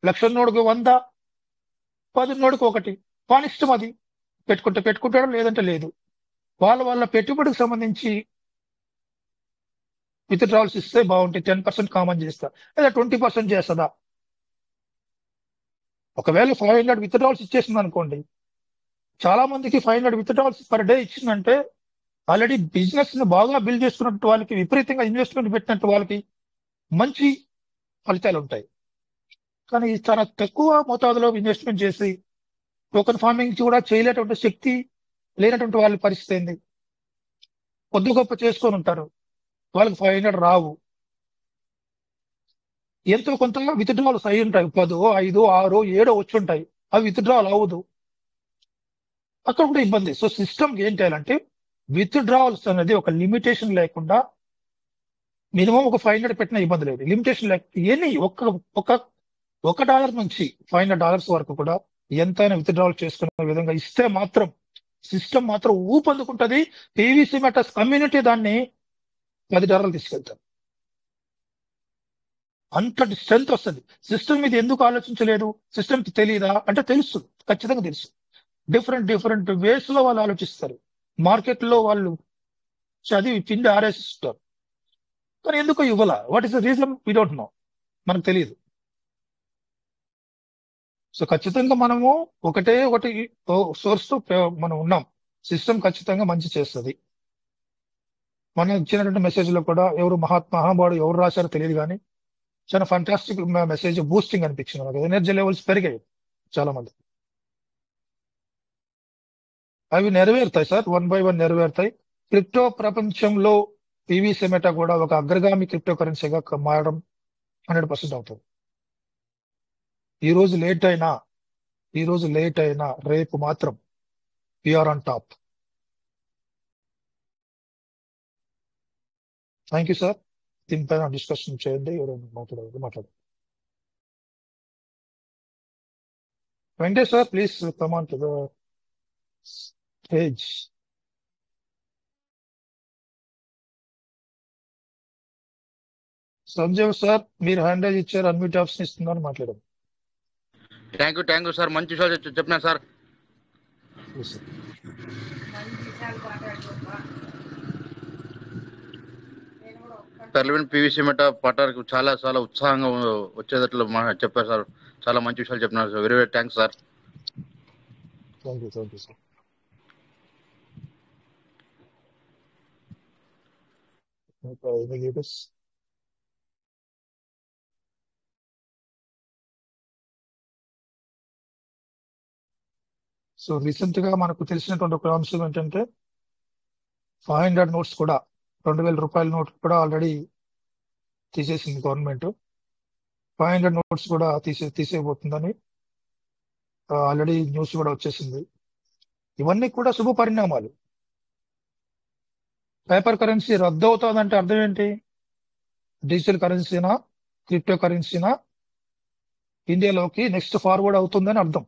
1,00,000 ఉన్నోడికి 100, 10 ఉన్నోడికి 1, పానిష్టం. అది పెట్టుకుంటాడు, లేదంటే లేదు. వాళ్ళ పెట్టుబడికి సంబంధించి విత్డ్రావల్స్ ఇస్తే బాగుంటాయి, 10% కామన్ చేస్తా, లేదా 20% చేస్తుందా. ఒకవేళ 500 విత్డ్రావల్స్ ఇచ్చేసింది అనుకోండి, చాలా మందికి 500 విత్డ్రావల్స్ పర్ డే ఇచ్చిందంటే, ఆల్రెడీ బిజినెస్ ని బాగా బిల్డ్ చేసుకున్నట్టు వాళ్ళకి, విపరీతంగా ఇన్వెస్ట్మెంట్ పెట్టినట్టు వాళ్ళకి మంచి ఫలితాలు ఉంటాయి. కానీ చాలా తక్కువ మోతాదులో ఇన్వెస్ట్మెంట్ చేసి టోకెన్ ఫార్మింగ్ కూడా చేయలేటువంటి శక్తి లేనటువంటి వాళ్ళ పరిస్థితి ఏంది, కొద్ది గొప్ప చేసుకొని ఉంటారు, వాళ్ళకి 500 రావు. ఎంతో కొంత విత్డ్రావల్స్ అయి ఉంటాయి, 10, 5, 6, 7 వచ్చి ఉంటాయి, అవి విత్డ్రావల్ అవ్వదు. అక్కడ కూడా ఇబ్బంది. సో సిస్టమ్ ఏం చేయాలంటే విత్ డ్రావల్స్ అనేది ఒక లిమిటేషన్ లేకుండా, మినిమం ఒక 500 పెట్టిన ఇబ్బంది లేదు, లిమిటేషన్ లేకుండా ఎన్ని ఒక డాలర్ నుంచి $500 వరకు కూడా ఎంతైనా విత్ డ్రావల్ చేసుకునే విధంగా ఇస్తే మాత్రం సిస్టమ్ మాత్రం ఊపందుకుంటది. పీవీసీ మెటల్స్ కమ్యూనిటీ దాన్ని $10 తీసుకెళ్తారు. అంతటి స్ట్రెంత్ వస్తుంది. సిస్టమ్ మీద ఎందుకు ఆలోచించలేదు, సిస్టమ్ కి తెలియదా అంటే తెలుస్తుంది, ఖచ్చితంగా తెలుసు. డిఫరెంట్ వేస్ లో వాళ్ళు ఆలోచిస్తారు. మార్కెట్ లో వాళ్ళు చదివి పిండి ఆరేసిస్తారు, కానీ ఎందుకో ఇవ్వాల. What is the reason we don't know, మనకు తెలియదు. సో ఖచ్చితంగా మనము ఒకటి సోర్స్ తో మనం ఉన్నాం. సిస్టమ్ ఖచ్చితంగా మంచి చేస్తుంది. మనం ఇచ్చినటువంటి మెసేజ్ లో కూడా ఎవరు మహాబాడు ఎవరు రాశారో తెలియదు, కానీ చాలా ఫంటాస్టిక్ మెసేజ్, బూస్టింగ్ అనిపించింది నాకు. ఎనర్జీ లెవెల్స్ పెరిగాయి చాలా మంది. అవి నెరవేరుతాయి సార్, 1 by 1 నెరవేరుతాయి. క్రిప్టో ప్రపంచంలో పీవీసీ మెటా కూడా ఒక అగ్రగామి క్రిప్టో కరెన్సీగా మారడం 100% అవుతుంది. ఈ రోజు లేట్ అయినా రేపు మాత్రం we're on top. Thank you sir. దీనిపైన డిస్కషన్ చేయండి, ఎవరైనా మాట్లాడు. Venkatesh sir, please come on to the stage. Sanjeev sir, మీరు హ్యాండ్ రైజ్ ఇచ్చారు, అన్మ్యూట్ ఆప్షన్ ఇస్తున్నారు, మాట్లాడండి. థ్యాంక్ యూ సార్, మంచి విషయాలు చెప్పినా సార్. పెర్లవిన్ పీవీసీ మెటా పట్టానికి చాలా ఉత్సాహంగా వచ్చేటట్లు చెప్పారు సార్. చాలా మంచి విషయాలు చెప్పినారు సార్. Very thanks sir. Thank you sir. So recent గా మనకు తెలిసినటువంటి ఒక అంశం ఏంటంటే 500 నోట్స్ కూడా, 2000 రూపాయల నోట్ కూడా ఆల్రెడీ తీసేసింది గవర్నమెంట్. 500 నోట్స్ కూడా తీసేయబోతుందని ఆల్రెడీ న్యూస్ కూడా వచ్చేసింది. ఇవన్నీ కూడా శుభ పరిణామాలు. పేపర్ కరెన్సీ రద్దు అవుతుందంటే అర్థం ఏంటి? డిజిటల్ కరెన్సీనా, క్రిప్టో కరెన్సీనా ఇండియాలోకి నెక్స్ట్ ఫార్వర్డ్ అవుతుందని అర్థం.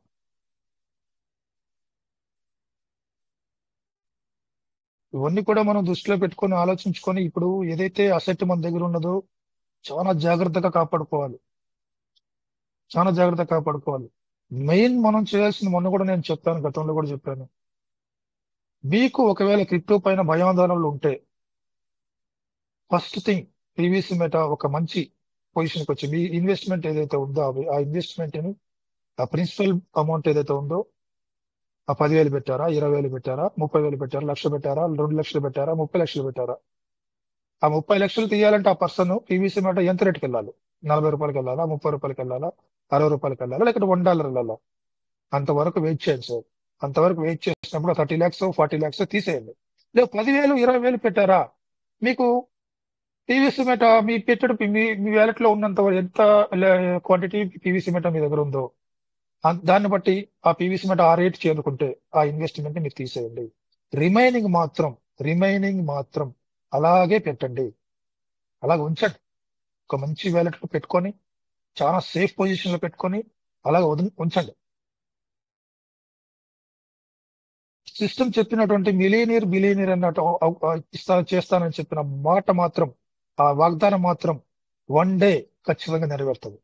ఇవన్నీ కూడా మనం దృష్టిలో పెట్టుకొని ఆలోచించుకొని ఇప్పుడు ఏదైతే అసెట్ మన దగ్గర ఉన్నదో చాలా జాగ్రత్తగా కాపాడుకోవాలి. మెయిన్ మనం చేయాల్సిన, మొన్న కూడా నేను చెప్పాను, గతంలో కూడా చెప్పాను, మీకు ఒకవేళ క్రిప్టో పైన భయాందోళనలు ఉంటే ఫస్ట్ థింగ్ పీవీసీ మెటా ఒక మంచి పొజిషన్కి వచ్చి మీ ఇన్వెస్ట్మెంట్ ఏదైతే ఉందో ఆ ఇన్వెస్ట్మెంట్ ని, ఆ ప్రిన్సిపల్ అమౌంట్ ఏదైతే ఉందో, ఆ 10,000 పెట్టారా, 20,000 పెట్టారా, 30,000 పెట్టారా, 1,00,000 పెట్టారా, 2 లక్షలు పెట్టారా, 30 లక్షలు పెట్టారా, ఆ 30 లక్షలు తీయాలంటే ఆ పర్సన్ పీవీసీ మెటా ఎంత రేటుకి వెళ్ళాలి? 40 రూపాయలకి వెళ్ళాలా, 30 రూపాయలకి వెళ్ళాలా, 60 రూపాయలకి వెళ్ళాలా, లేకపోతే $1 వెళ్ళాలా? అంతవరకు వెయిట్ చేయండి సార్. అంతవరకు వెయిట్ చేసినప్పుడు 30 lakhs 40 lakhs తీసేయండి. లేదు 10,000 20,000 పెట్టారా, మీకు పీవీసీ మెటా మీ పెట్టడు మీ వ్యాలెట్ లో ఉన్నంత ఎంత క్వాంటిటీ పీవీసీ మెటా మీ దగ్గర ఉందో దాన్ని బట్టి ఆ పీవీసీ మెటా ఆ రేట్ చేరుకుంటే ఆ ఇన్వెస్ట్మెంట్ మీరు తీసేయండి. రిమైనింగ్ మాత్రం అలాగే పెట్టండి, అలాగే ఉంచండి. ఒక మంచి వ్యాలెట్ లో పెట్టుకొని, చాలా సేఫ్ పొజిషన్ లో పెట్టుకొని అలాగే ఉంచండి. సిస్టమ్ చెప్పినటువంటి బిలియనీర్ అన్నట్టు చేస్తానని చెప్పిన మాట మాత్రం, ఆ వాగ్దానం మాత్రం 1 day ఖచ్చితంగా నెరవేరుతుంది.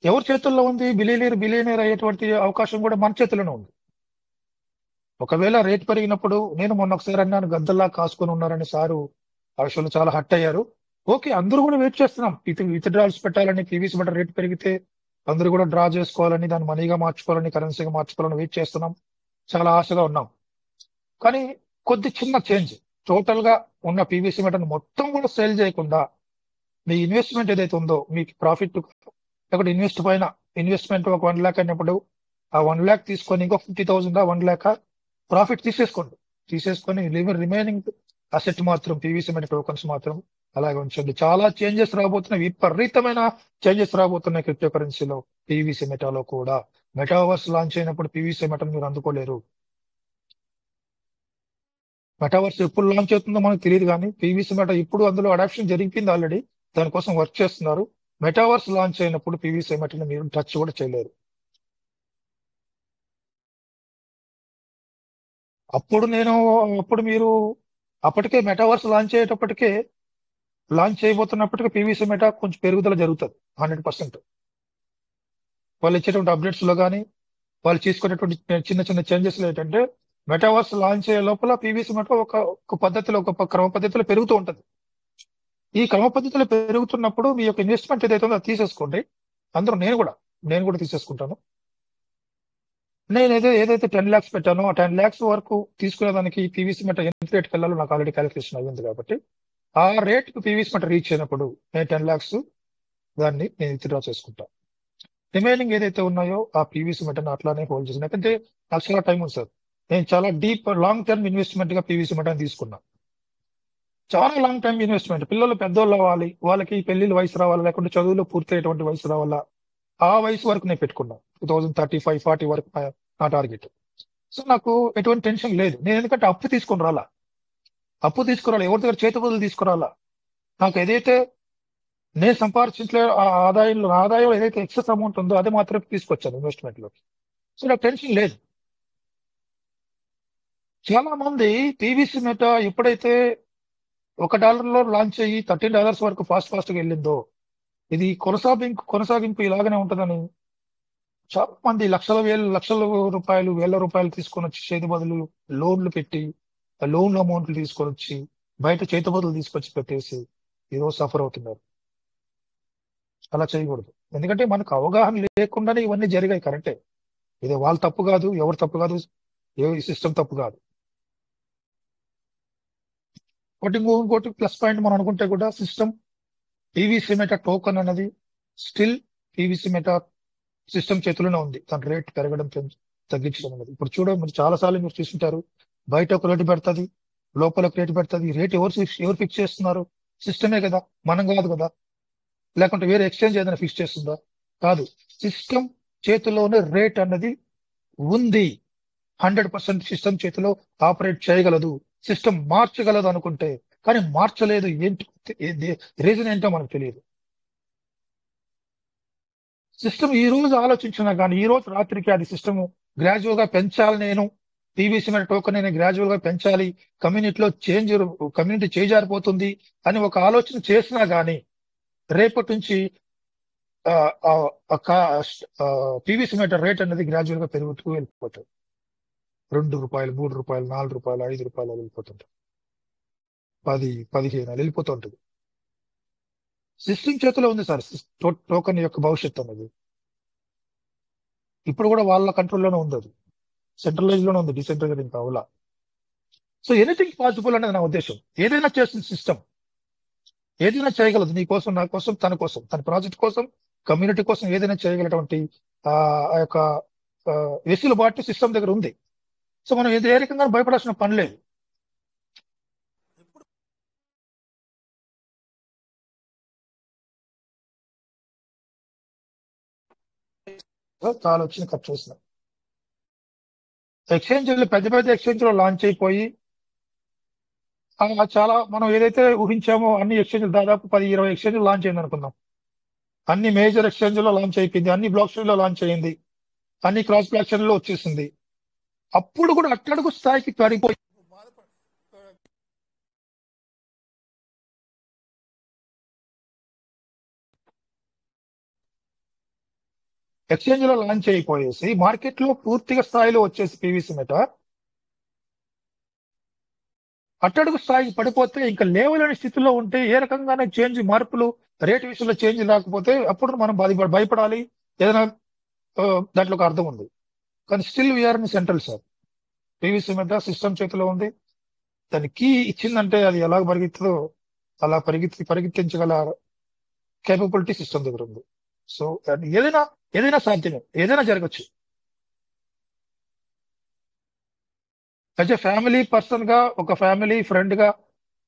ఎవరి చేతుల్లో ఉంది? బిలియనీర్ అయ్యేటువంటి అవకాశం కూడా మన చేతుల్లోనే ఉంది. ఒకవేళ రేట్ పెరిగినప్పుడు, నేను మొన్న ఒకసారి అన్నాను, గద్దల్లా కాసుకొని ఉన్నారని సారు ఆ విషయంలో చాలా హట్ అయ్యారు. ఓకే, అందరూ కూడా వెయిట్ చేస్తున్నాం విత్ డ్రాల్స్ పెట్టాలని, పీవీసీ మెటా రేట్ పెరిగితే అందరూ కూడా డ్రా చేసుకోవాలని, దాన్ని మనీగా మార్చుకోవాలని, కరెన్సీగా మార్చుకోవాలని వెయిట్ చేస్తున్నాం, చాలా ఆశగా ఉన్నాం. కానీ కొద్ది చిన్న చేంజ్, టోటల్ గా ఉన్న పీవీసీ మెటాను మొత్తం కూడా సేల్ చేయకుండా మీ ఇన్వెస్ట్మెంట్ ఏదైతే ఉందో, మీకు ప్రాఫిట్ లేకపోతే ఇన్వెస్ట్మెంట్ ఒక 1 lakh అయినప్పుడు ఆ 1 lakh తీసుకొని ఇంకో 50,000 1 lakh ప్రాఫిట్ తీసేసుకొని రిమైనింగ్ అసెట్ మాత్రం పీవీసీ మెటా టోకన్స్ మాత్రం అలాగే ఉంచండి. చాలా చేంజెస్ రాబోతున్నాయి, విపరీతమైన చేంజెస్ రాబోతున్నాయి క్రిప్టో కరెన్సీలో, పీవీసీ మెటాలో కూడా. మెటావర్స్ లాంచ్ అయినప్పుడు పీవీసీ మెటాను మీరు అందుకోలేరు. మెటావర్స్ ఎప్పుడు లాంచ్ అవుతుందో మనకు తెలియదు, కానీ పీవీసీ మెటా ఇప్పుడు అందులో అడాప్షన్ జరిగింది ఆల్రెడీ, దానికోసం వర్క్ చేస్తున్నారు. మెటావర్స్ లాంచ్ అయినప్పుడు పీవీసీ మెటాను మీరు టచ్ కూడా చేయలేరు. అప్పుడు మీరు అప్పటికే మెటావర్స్ లాంచ్ చేయబోతున్నప్పటికీ పీవీసీ మెటా కొంచెం పెరుగుదల జరుగుతుంది 100%. వాళ్ళు ఇచ్చేటువంటి అప్డేట్స్ లో కానీ వాళ్ళు తీసుకునేటువంటి చిన్న చిన్న చేంజెస్ ఏంటంటే, మెటావర్స్ లాంచ్ అయ్యే లోపల పీవీసీ మెటా ఒక పద్ధతిలో, ఒక క్రమ పద్ధతిలో పెరుగుతూ ఉంటుంది. ఈ క్రమ పద్ధతిలో పెరుగుతున్నప్పుడు మీ యొక్క ఇన్వెస్ట్మెంట్ ఏదైతే ఉందో అది తీసేసుకోండి. అందరూ నేను కూడా తీసేసుకుంటాను. నేను ఏదైతే 10 lakhs పెట్టానో ఆ 10 lakhs వరకు తీసుకునేదానికి పీవీసీ మెటా ఎంత రేట్కి వెళ్ళాలో నాకు ఆల్రెడీ క్యాలిక్యులేషన్ అయ్యింది కాబట్టి, ఆ రేట్ పీవీసీ మెటా రీచ్ అయినప్పుడు నేను 10 lakhs దాన్ని నేను విత్డ్రా చేసుకుంటాను. రిమైనింగ్ ఏదైతే ఉన్నాయో ఆ పీవీసీ మెటాను అట్లానే హోల్డ్ చేసిన, ఎందుకంటే నాకు చాలా టైం ఉంది సార్. నేను చాలా డీప్ లాంగ్ టర్మ్ ఇన్వెస్ట్మెంట్ గా పీవీసీ మెటాను తీసుకున్నా. చాలా లాంగ్ టైమ్ ఇన్వెస్ట్మెంట్. పిల్లలు పెద్దోళ్ళు అవ్వాలి, వాళ్ళకి పెళ్లిళ్ళ వయసు రావాలా, లేకుంటే చదువులో పూర్తయ్యేటువంటి వయసు రావాలా, ఆ వయసు వరకు నేను పెట్టుకున్నా. 2035-40 వరకు నా టార్గెట్. సో నాకు ఎటువంటి టెన్షన్ లేదు. నేను ఎందుకంటే అప్పు తీసుకురాలా, ఎవరి దగ్గర చేతి బదులు తీసుకురాలా. నాకు ఏదైతే నేను సంపాదించలే ఆదాయం ఏదైతే ఎక్సెస్ అమౌంట్ ఉందో అది మాత్రమే తీసుకొచ్చాను ఇన్వెస్ట్మెంట్ లో. సో నాకు టెన్షన్ లేదు. చాలా మంది పీవీసీ మెటా ఎప్పుడైతే $1 లాంచ్ అయ్యి $13 వరకు ఫాస్ట్ గా వెళ్ళిందో, ఇది కొనసాగింపు ఇలాగనే ఉంటుందని చాలా మంది లక్షల రూపాయలు, వేల రూపాయలు తీసుకొని వచ్చి చేతి బదులు లోన్లు పెట్టి, లోన్ అమౌంట్లు తీసుకొని వచ్చి బయట చేతి బదులు తీసుకొచ్చి పెట్టేసి ఈరోజు సఫర్ అవుతున్నారు. అలా చేయకూడదు. ఎందుకంటే మనకు అవగాహన లేకుండానే ఇవన్నీ జరిగాయి. కరెక్టే, ఇది వాళ్ళ తప్పు కాదు, ఎవరి తప్పు కాదు, ఈ సిస్టమ్ తప్పు కాదు. ఇంకోటి ప్లస్ పాయింట్ మనం అనుకుంటే కూడా, సిస్టమ్ పీవీసీ మెటా టోకన్ అన్నది స్టిల్ పీవీసీ మెటా సిస్టమ్ చేతిలోనే ఉంది. దాని రేట్ పెరగడం తగ్గించడం అనేది. ఇప్పుడు మీరు చాలా సార్లు మీరు చూస్తుంటారు, బయట ఒక రేటు పెడుతుంది, లోపల ఒక రేటు పెడుతుంది. రేట్ ఎవరు ఫిక్స్ చేస్తున్నారు? సిస్టమే కదా, మనం కాదు కదా. లేకుంటే వేరే ఎక్స్చేంజ్ ఏదైనా ఫిక్స్ చేస్తుందా? కాదు. సిస్టమ్ చేతిలోనే రేట్ అన్నది ఉంది. 100% సిస్టమ్ చేతిలో ఆపరేట్ చేయగలదు. సిస్టమ్ మార్చగలదు అనుకుంటే, కానీ మార్చలేదు. రీజన్ ఏంటో మనకు తెలియదు. సిస్టమ్ ఈ రోజు ఆలోచించినా కానీ, ఈ రోజు రాత్రికి అది సిస్టమ్ గ్రాడ్యువల్ గా పెంచాలి, నేను పీవీసీ మెటా టోకెన్ నేను గ్రాడ్యువల్ గా పెంచాలి, కమ్యూనిటీ చేజారిపోతుంది అని ఒక ఆలోచన చేసినా గానీ, రేపటి నుంచి పీవీసీ మెటా రేట్ అనేది గ్రాడ్యువల్ గా పెరుగుతూ వెళ్ళిపోతుంది. ₹2, ₹3, ₹4, ₹5 వెళ్ళిపోతుంటాయి. 10, 15 వెళ్ళిపోతుంటది. సిస్టమ్ చేతిలో ఉంది సార్ టోకెన్ యొక్క భవిష్యత్తు అనేది. ఇప్పుడు కూడా వాళ్ళ కంట్రోల్లోనే ఉంది. అది సెంట్రలైజ్ లోనే ఉంది, డిసెంట్రలైజ్ ఇంకా అవలా. సో ఎనీథింగ్ పాసిబుల్ అనేది నా ఉద్దేశం. ఏదైనా చేస్తుంది సిస్టమ్, ఏదైనా చేయగలదు. నీ కోసం, నా కోసం, తన ప్రాజెక్ట్ కోసం, కమ్యూనిటీ కోసం ఏదైనా చేయగలటువంటి ఆ యొక్క వెసులుబాటు సిస్టమ్ దగ్గర ఉంది. సో మనం ఏ రకంగా భయపడాల్సిన పని లేదు. చాలా వచ్చిన ఖర్చు చేసిన ఎక్స్చేంజ్లు, పెద్ద ఎక్స్చేంజ్ లో లాంచ్ అయిపోయి చాలా మనం ఏదైతే ఊహించామో అన్ని ఎక్స్చేంజ్లు, దాదాపు 10-20 ఎక్స్చేంజ్లు లాంచ్ అయింది అనుకుందాం. అన్ని మేజర్ ఎక్స్చేంజ్ లో లాంచ్ అయిపోయింది, అన్ని బ్లాక్ చైన్ లో లాంచ్ అయింది, అన్ని క్రాస్ బ్లాక్ చైన్ లో వచ్చేసింది. అప్పుడు కూడా అట్టడుగు స్థాయికి పడిపోయి ఎక్స్చేంజ్ లో లాంచ్ అయిపోయేసి మార్కెట్ లో పూర్తిగా స్థాయిలో వచ్చేసి పీవీసీ మెటా అట్టడుగు స్థాయికి పడిపోతే ఇంకా లేవలేని స్థితిలో ఉంటే, ఏ రకంగానే మార్పులు రేటు విషయంలో చేంజ్ రాకపోతే అప్పుడు మనం భయపడాలి. ఏదైనా దాంట్లో ఒక అర్థం ఉంది. కానీ still we're in central sir. PVC meta system చేతిలో ఉంది. దాని కీ ఇచ్చిందంటే అది ఎలా పరిగెత్తుందో అలా పరిగెత్తించగల కేపబిలిటీ సిస్టమ్ దగ్గర ఉంది. సో ఏదైనా సాధ్యమే, ఏదైనా జరగచ్చు. యాజ్ ఎ ఫ్యామిలీ పర్సన్ గా, ఒక ఫ్యామిలీ ఫ్రెండ్ గా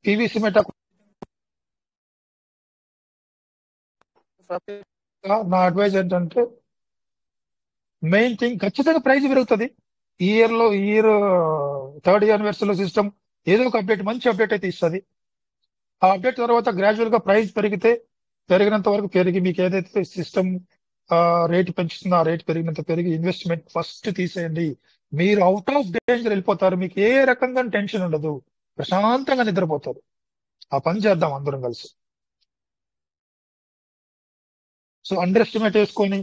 పీవీసీ మెటా నా అడ్వైజ్ ఏంటంటే మెయిన్ థింగ్ ఖచ్చితంగా ప్రైస్ పెరుగుతుంది. ఈ ఇయర్ థర్డ్ యానివర్సరీలో సిస్టమ్ ఏదో ఒక అప్డేట్, మంచి అప్డేట్ అయితే ఇస్తుంది. ఆ అప్డేట్ తర్వాత గ్రాడ్యువల్ గా ప్రైస్ పెరిగినంత వరకు పెరిగి మీకు ఏదైతే సిస్టమ్ రేట్ పెంచుతుందో ఆ రేట్ పెరిగినంత పెరిగి ఇన్వెస్ట్మెంట్ ఫస్ట్ తీసేయండి. మీరు అవుట్ ఆఫ్ డేంజర్ వెళ్ళిపోతారు. మీకు ఏ రకంగా టెన్షన్ ఉండదు, ప్రశాంతంగా నిద్రపోతారు. ఆ పని చేద్దాం అందరం కలిసి. సో అండర్ ఎస్టిమేట్ వేసుకొని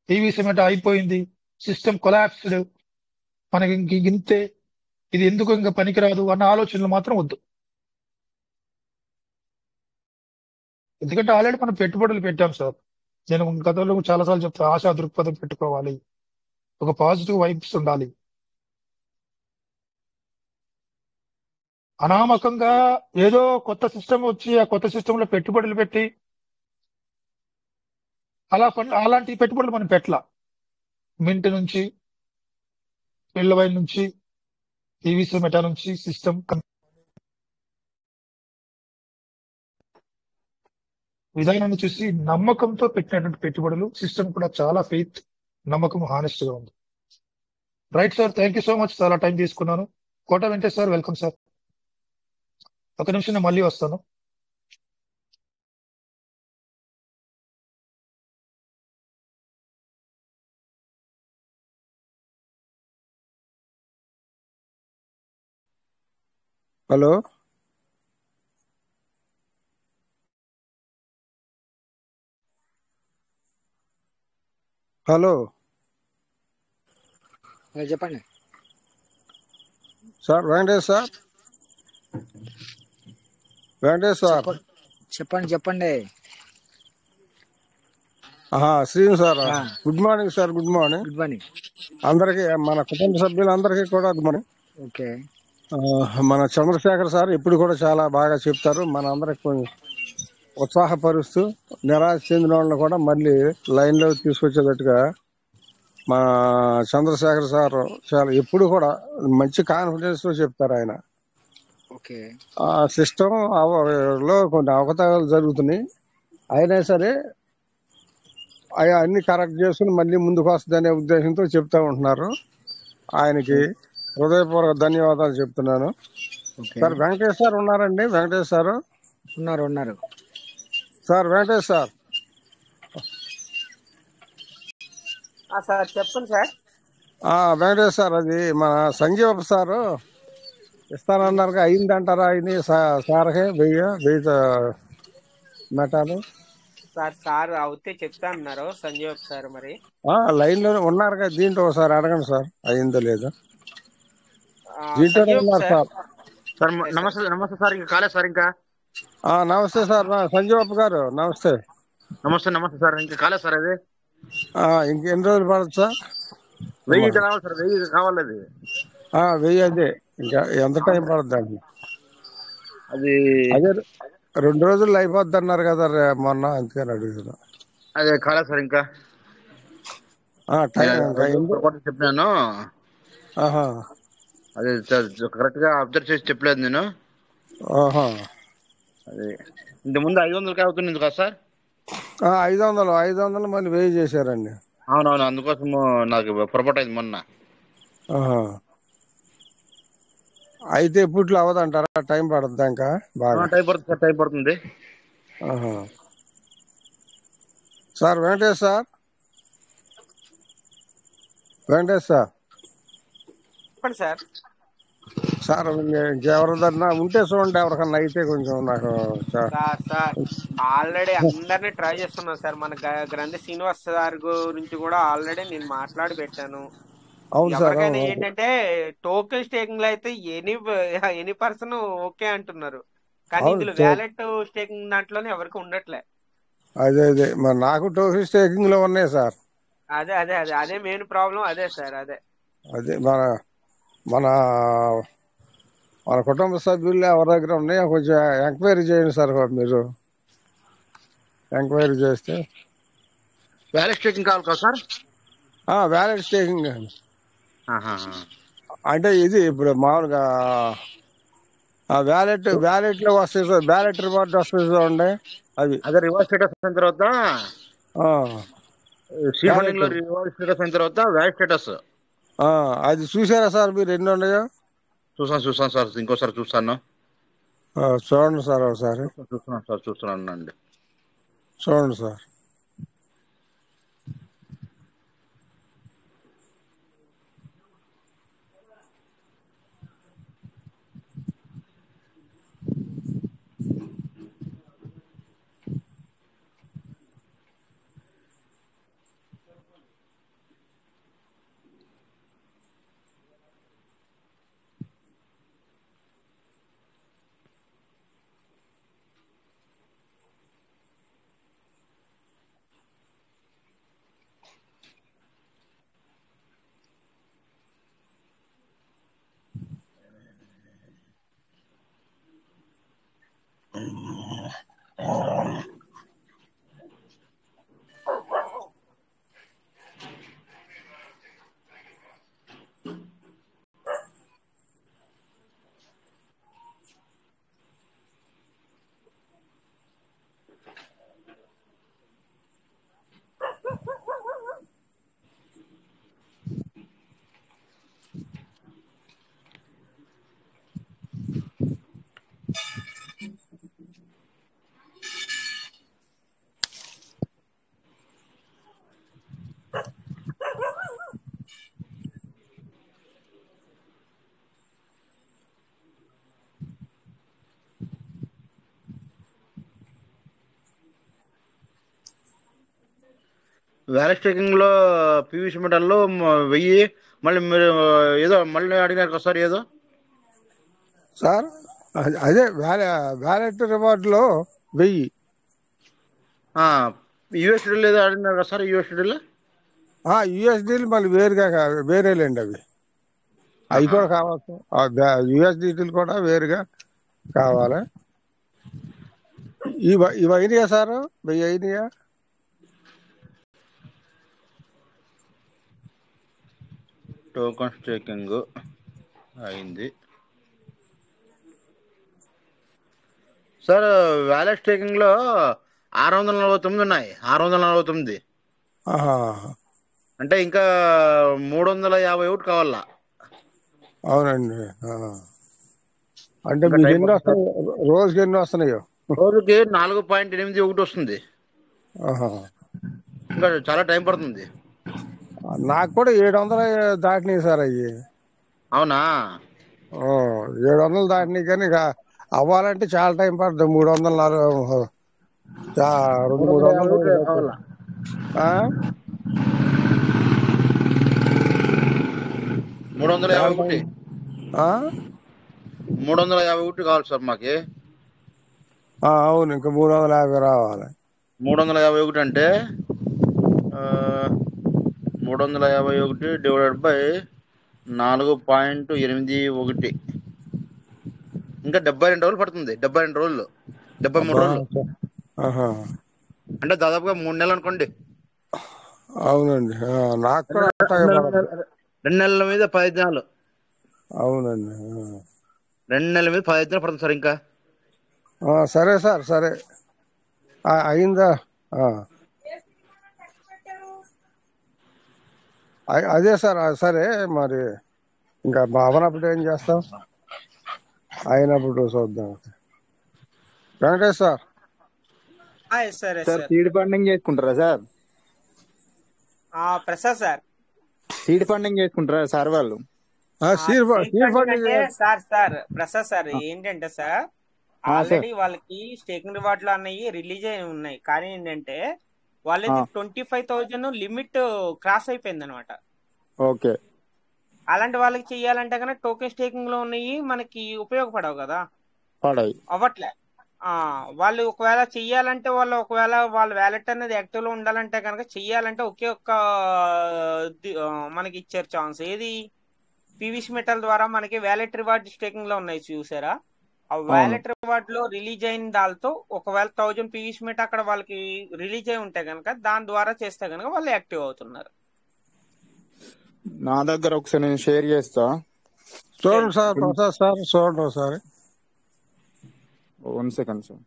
టీవీ సిమెంట్ అయిపోయింది, సిస్టమ్ కొలాప్స్డ్, మనకి ఇంతే, ఇది ఎందుకు ఇంకా పనికిరాదు అన్న ఆలోచనలు మాత్రం వద్దు. ఎందుకంటే ఆల్రెడీ మనం పెట్టుబడులు పెట్టాం సార్. నేను గతంలో చాలాసార్లు చెప్తా, ఆశా దృక్పథం పెట్టుకోవాలి, ఒక పాజిటివ్ వైబ్స్ ఉండాలి. అనామకంగా ఏదో కొత్త సిస్టమ్ వచ్చి ఆ కొత్త సిస్టమ్ లో పెట్టుబడులు పెట్టి అలాంటి పెట్టుబడులు మనం పెట్టాల. మింట్ నుంచి, పిల్లవైన్ నుంచి, టీవీసీ మెటా నుంచి సిస్టమ్ విధానాన్ని చూసి నమ్మకంతో పెట్టినటువంటి పెట్టుబడులు. సిస్టమ్ కూడా చాలా ఫెయిత్, నమ్మకం, హానెస్ట్ గా ఉంది. Right sir, thank you so much. చాలా టైం తీసుకున్నాను. Kota Venkatesh sir, welcome sir. ఒక నిమిషం, నేను మళ్ళీ వస్తాను. హలో, హలో చెప్పండి sir. Venkatesh sir, Venkatesh sir. చెప్పండి. Srinu sir, good morning sir. Good morning. Good morning అందరికి, మన కుటుంబ సభ్యులందరికీ కూడా గుడ్ మార్నింగ్. ఓకే. మన చంద్రశేఖర్ సార్ ఎప్పుడు కూడా చాలా బాగా చెప్తారు. మన అందరికి కొంచెం ఉత్సాహపరుస్తూ నిరాశ చెందిన వాళ్ళని కూడా మళ్ళీ లైన్ లో తీసుకొచ్చేటట్టుగా మా చంద్రశేఖర్ సార్ చాలా ఎప్పుడు కూడా మంచి కాన్ఫిడెన్స్ తో చెప్తారు ఆయన. ఓకే. ఆ సిస్టమ్ లో కొన్ని అవకతవకలు జరుగుతున్నాయి, అయినా సరే అన్ని కరెక్ట్ చేసుకుని మళ్ళీ ముందుకు వస్తుందనే ఉద్దేశంతో చెప్తా ఉంటున్నారు. ఆయనకి హృదయపూర్వక ధన్యవాదాలు చెప్తున్నాను. సార్ వెంకటేష్ సార్ ఉన్నారండి? వెంకటేష్ సార్ ఉన్నారు. Sir Venkatesh sir. సార్ చెప్పండి సార్. వెంకటేష్ సార్, అది మన సంజీవ సార్ ఇస్తానన్నారు, అయిందంటారా? అయింది సార్కే 1000 మెటాలు సార్ అవుతే చెప్తా అన్నారు సంజీవ్ సార్. మరి లైన్ లో ఉన్నారు కదా, దీంట్లో ఒకసారి అడగండి సార్, అయిందో లేదో. దీంట్లో ఉన్నారు సార్. సార్ నమస్తే సార్. ఇంకా కాలేదు సార్. ఇంకా నమస్తే సార్. సంజీవప్ప గారు నమస్తే. నమస్తే సార్. ఇంకా కాలేదు సార్. అది ఇంకెన్ని రోజులు పడదు సార్? 1000 రావాలి సార్. 1000 కావాలి. అది 1000. అదే ఇంకా ఎంత టైం పడుతుంది? అది అదే 2 రోజుల్లో అయిపోద్ది అన్నారు కదా మొన్న, అందుకని అడుగుతున్నా. అదే కాలేదు సార్. ఇంకా చెప్పినాను. అదే కరెక్ట్ గా అబ్జర్వ్ చేసి చెప్పలేదు నేను. అదే ఇంత ముందు 500 అవుతుంది కదా సార్? 500 మళ్ళీ 1000 చేశారండి. అవునవును, అందుకోసం నాకు పొరపాటు అయింది మొన్న. అయితే ఇప్పట్లో అవదంటారా? టైం పడుతుంది ఇంకా బాగా? టైం పడుతుంది సార్, టైం పడుతుంది sir. Venkatesh sir, Venkatesh sir. చెప్పండి సార్. సార్ ఇంకెవరిదన్నా ఉంటే చూడండి, ఎవరికన్నా అయితే కొంచెం నాకు. సార్ ఆల్రెడీ అందరినీ ట్రై చేస్తున్నాను సార్. మన గ్రంథి శ్రీనివాస్ సార్ గురించి కూడా ఆల్రెడీ నేను మాట్లాడి పెట్టాను. ఎవరికైనా ఏంటంటే టోకెన్ స్టేకింగ్ లో అయితే ఎనీ పర్సన్ ఓకే అంటున్నారు, కానీ ఇందులో వ్యాలెట్ స్టేకింగ్ దాంట్లోనే ఎవరికి ఉండట్లే. అదే మరి నాకు టోకెన్ స్టేకింగ్ లో ఉన్నాయి సార్. అదే మెయిన్ ప్రాబ్లం. అదే సార్, అదే మన కుటుంబ సభ్యులు ఎవరి దగ్గర ఉన్నాయి కొంచెం ఎంక్వైరీ చేయండి సార్. మీరు ఎంక్వైరీ చేస్తే వ్యాలెట్ స్టేకింగ్ కావాలి కదా సార్? వ్యాలెట్ స్టేకింగ్ అంటే ఇది ఇప్పుడు మామూలుగా వ్యాలెట్ లో వస్తాయి సార్, వ్యాలెట్ రివార్డ్ వస్తుంది చూడండి. అది అదే రివార్డ్ స్టేటస్ వచ్చిన తర్వాత ఆ, సీడ్ ఫండింగ్ లో వ్యాలెట్. రివార్డ్ స్టేటస్ అయిన తర్వాత వ్యాలెట్ స్టేటస్ అది చూసారా సార్ మీరు ఎన్ని ఉన్నాయో? చూసాను సార్, ఇంకోసారి చూస్తాను. చూడండి సార్ ఒకసారి చూస్తున్నాను అండి. చూడండి సార్. వ్యాలెట్ స్టేకింగ్ లో పీవీసీ మెటల్లో 1000. మళ్ళీ మీరు ఏదో మళ్ళీ అడిగారు కదా సార్ ఏదో. సార్ అదే వ్యాలెట్ రివార్డ్ లో 1000. యూఎస్డీలో ఏదో అడిగినారు కదా సార్, యూఎస్డీలో. యుఎస్డీలు మళ్ళీ వేరేలేండి అవి కూడా కావచ్చు. యుఎస్డిటీలు కూడా వేరుగా కావాలి. ఇవి అయినాయా సార్? 1000 అయినాయా? టోకన్ స్టేకింగ్ అయింది సార్. వ్యాలెట్ స్టేకింగ్ లో 649 ఉన్నాయి. 649 అంటే ఇంకా 351 కావాలా. అవునండి. అంటే ఇంకా మీకు టైం ఎన్ని పడుతుంది సార్. వస్తున్నాయి? రోజుకి ఎన్ని వస్తున్నాయో? రోజుకి 4.81 వస్తుంది. ఆహా. ఇంకా చాలా టైం పడుతుంది. నాకు కూడా 700 దాటినాయి సార్ అవి. అవునా? 700 దాటినాయి కానీ ఇక అవ్వాలంటే చాలా టైం పడుతుంది. 300 351 కావాలా. 351 351 కావాలి సార్ మాకి. అవును, ఇంకా 350 రావాలి. 351 అంటే 351 డివైడెడ్ బై 4.81 ఇంకా 72 రోజులు పడుతుంది. 72 రోజులు, 73 రోజులు అంటే దాదాపుగా 3 నెలలు అనుకోండి. అవునండి. నాకు కూడా 2 నెలల మీద 15 దినాలు. అవునండి. 2 నెలల మీద 15 దినాలు పడుతుంది సార్. ఇంకా సరే సార్, సరే అయిందా? అదే సార్, సరే మరి ఇంకా అవనప్పుడు ఏం చేస్తాం, అయినప్పుడు చూద్దాం. Venkatesh sir. Sir seed funding చేసుకుంటారా sir? Prasad sir, seed funding చేసుకుంటారా సార్ వాళ్ళు? సార్ ప్రసాద్ సార్ ఏంటంటే సార్, ఆల్రెడీ వాళ్ళకి స్టేకింగ్ రివార్డులు అన్నవి రిలీజ్ అయి ఉన్నాయి. కానీ ఏంటంటే వాళ్ళది 25,000 లిమిట్ క్రాస్ అయిపోయింది అనమాట. ఓకే. అలాంటి వాళ్ళకి చెయ్యాలంటే కనుక టోకెన్ స్టేకింగ్ లో ఉన్నాయి మనకి ఉపయోగపడవు కదా, అవ్వట్లే. వాళ్ళు ఒకవేళ చెయ్యాలంటే ఒకవేళ వాళ్ళ వ్యాలెట్ అనేది యాక్టివ్ లో ఉండాలంటే కనుక చెయ్యాలంటే ఒకే ఒక్క మనకి ఇచ్చారు ఛాన్స్. ఏది? పీవీసీ మెటల్ ద్వారా మనకి వ్యాలెట్ రివార్డ్ స్టేకింగ్ లో ఉన్నాయి చూసారా? ఆ వ్యాలెట్ రివార్డ్ లో రిలీజ్ అయిన దాంతో ఒకవేళ 1000 పీవీసీ మెట్ అక్కడ వాళ్ళకి రిలీజ్ అయి ఉంటే కనుక దాని ద్వారా చేస్తే కనుక వాళ్ళు యాక్టివ్ అవుతున్నారు. నా దగ్గర ఒకసారి నేను షేర్ చేస్తా. చూడండి సార్, ప్రసాద్ సార్ చూడండి ఒకసారి. 1 సెకండ్ సార్.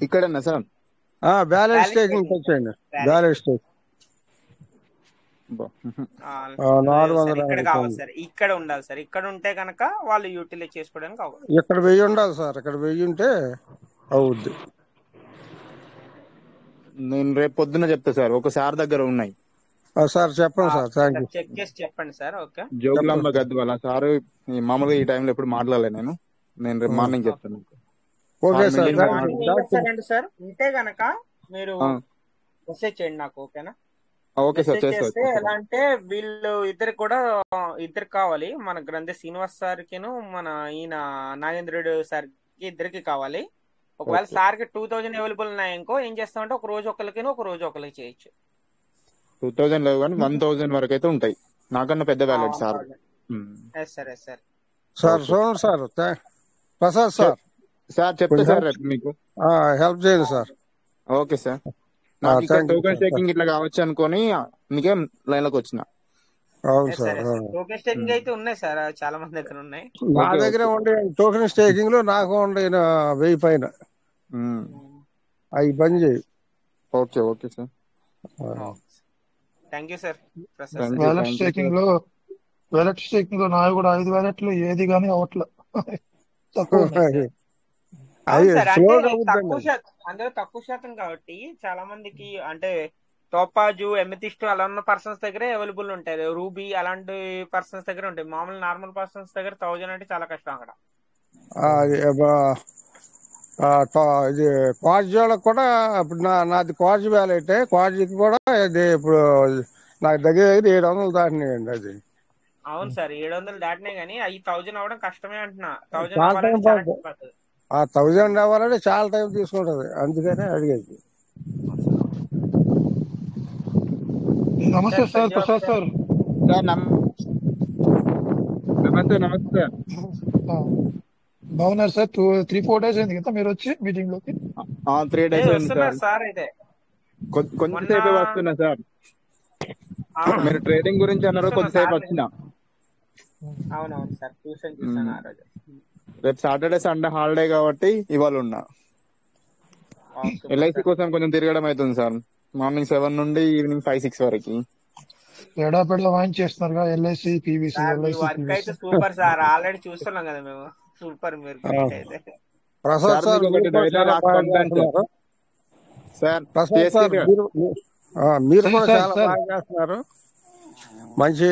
ఇక్కడన్నా sir? Balance balance staking staking వచ్చేయండి. బ్యాలెన్స్ బ్యాలెన్స్ స్టేక్ బా. లేదు సార్, ఇక్కడ 450 కావాలి సార్, ఇక్కడ ఉండాలి సార్. ఇక్కడ ఉంటే కనుక వాళ్ళు యూటిలైజ్ చేసుకోవడానికి అవ్వదు. ఇక్కడ 1000 ఉండాలి సార్. ఇక్కడ 1000 ఉంటే అవుద్ది. నేను రేపు పొద్దున చెప్తా సార్, ఒక సార్ దగ్గర ఉన్నాయి. సార్ చెప్పండి సార్. Thank you. చెక్ చేసి చెప్పండి సార్. ఓకే, జోగులాంబ చెప్పండి. గద్వాల సారు. మామూలుగా ఈ టైంలో ఎప్పుడు మాట్లాడలే నేను రేపు మార్నింగ్ చెప్తాను. Okay sir sir. మిగిలిన థ్యాంక్ యూ. మార్నింగ్ ఏం డాక్టర్ చేస్తారండి సార్, ఉంటే గనక మీరు మెసేజ్ చేయండి నాకు, ఓకేనా? ఓకే సార్, మెసేజ్ చేస్తా. చేస్తే ఎలా అంటే వీళ్ళు ఇద్దరికి కూడా ఇద్దరికి కావాలి, మన గ్రంథి శ్రీనివాస్ సార్కిను మన ఈయన నాగేంద్రుడు సార్కి ఇద్దరికి కావాలి. ఒకవేళ ఓకే. సార్కి 2000 అవైలబుల్ ఉన్నాయనుకో ఏం చేస్తామంటే ఒక రోజు ఒకరికిను ఒక రోజు ఒకరికి చేయొచ్చు. 2000 లేవు కానీ 1000 వరకు అయితే ఉంటాయి. నాకన్నా పెద్ద wallet sir. 1000. Yes sir, yes sir. Sir okay చూడండి సార్. ప్రసాద్ సార్ సార్, చెప్తా కొంచెం సార్ రేపు మీకు. హెల్ప్ చేయండి సార్. Okay sir. నాకు ఇక్కడ thank you token sir. Staking ఇట్లా కావచ్చు అనుకొని మీకే లైన్ లోకి వచ్చిన. అవును yes sir. Sir, yes sir. Token staking అయితే ఉన్నాయి సార్, చాలా మంది దగ్గర ఉన్నాయి. నా ఓకే దగ్గర ఓకే. ఉండే టోకెన్ స్టేకింగ్ లో నాకు ఉండే 1000 పైన అవి పని చేయి. Okay okay sir. Thank you sir Prasad thank sir. You, wallet thank you staking sir. లో నావి కూడా 5 వ్యాలెట్లు ఏది కానీ అవట్ల తక్కువ ఉన్నాయి. అవును అది సార్, అంటే స్లోగా అవుద్దండి. తక్కువ శాతం, అందులో తక్కువ శాతం కాబట్టి చాలా మందికి అంటే టోపాజు, ఎమెతిస్ట్ అలా ఉన్న పర్సన్స్ దగ్గరే అవైలబుల్ ఉంటాయి. రూబీ అలాంటి పర్సన్స్ దగ్గర ఉంటాయి. మామూలు నార్మల్ పర్సన్స్ దగ్గర 1000 అంటే చాలా కష్టం అక్కడ. అది ఇది క్వార్జ్ వాళ్ళకి కూడా ఇప్పుడు నాది క్వార్జ్ వ్యాలెట్. క్వార్జ్కి కూడా ఇది ఇప్పుడు నాకు దగ్గర 700 దాటినాయండి. అది అవును సార్, 700 దాటినాయి కానీ అవి 1000 అవ్వడం కష్టమే అంటున్నా. 1000 చాలా టైం అవ్వాలంటే చాలా పడుతుంది. టైం పడుతుంది. 1000 అవ్వాలంటే చాలా టైం తీసుకుంటది. అందుకనే అడిగేది. నమస్తే sir sir, Sanjay Prasad sir. Sir. Sir నమస్తే నమస్తే సార్. ఆ, బాగున్నారు సార్. 3-4 days అయింది కదా మీరు వచ్చి మీటింగ్ లోకి. 3 days లేదు అయింది వస్తున్నారు సార్. సార్. అయితే మొన్న కొంచెంసేపే వస్తున్నా సార్. అవునా మీరు ట్రేడింగ్ గురించి అన్నారు, చూస్తున్నా కొద్దిసేపు సార్. వచ్చిన. అవునవును సార్, చూసాను ఆ రోజు. రేపు సాటర్డే సండే హాలిడే కాబట్టి ఇవాళ ఉన్నా. Super LIC sir. కోసం కొంచెం తిరగడం అవుతుంది సార్. మార్నింగ్ 7 నుండి ఈవినింగ్ 5-6 వరకు. ఎడాపెడలో వాయించేస్తున్నారుగా ఎల్ఐసి పీవీసీ, సార్ మీ ఎల్ఐసి వర్క్ పీవీసీ. అయితే సూపర్ సార్, ఆల్రెడీ చూస్తున్నాం కదా మేము. సూపర్, మీరు గ్రేట్ అయితే. ప్రసాద్ సార్ సార్ మీకు మీరు ఒకటి కూడా డైలాగ్ చాలా రాసి బాగా పంపాను సార్. చేస్తున్నారు. సార్ ప్రసాద్ పిఎస్సి సార్ మీరు సార్ కూడా సార్ చాలా సార్ బాగా చేస్తున్నారు. మంచి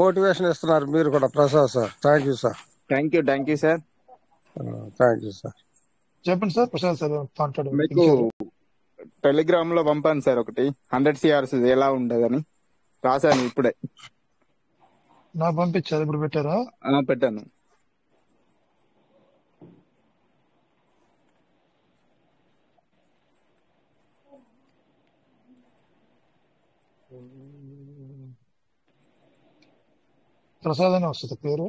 మోటివేషన్ ఇస్తున్నారు మీరు కూడా Prasad sir. Thank you sir. Thank you sir. Thank you sir. చెప్పండి సార్. ప్రసాద్ సార్ మాట్లాడు, మీకు పిలిచారు. టెలిగ్రామ్ లో పంపాను సార్ ఒకటి 100 CRs ఎలా ఉండదని రాశాను ఇప్పుడే. నాకు పంపించారు, ఇప్పుడు పెట్టారా? పెట్టాను. ప్రసాద్ అని వస్తుంది పేరు.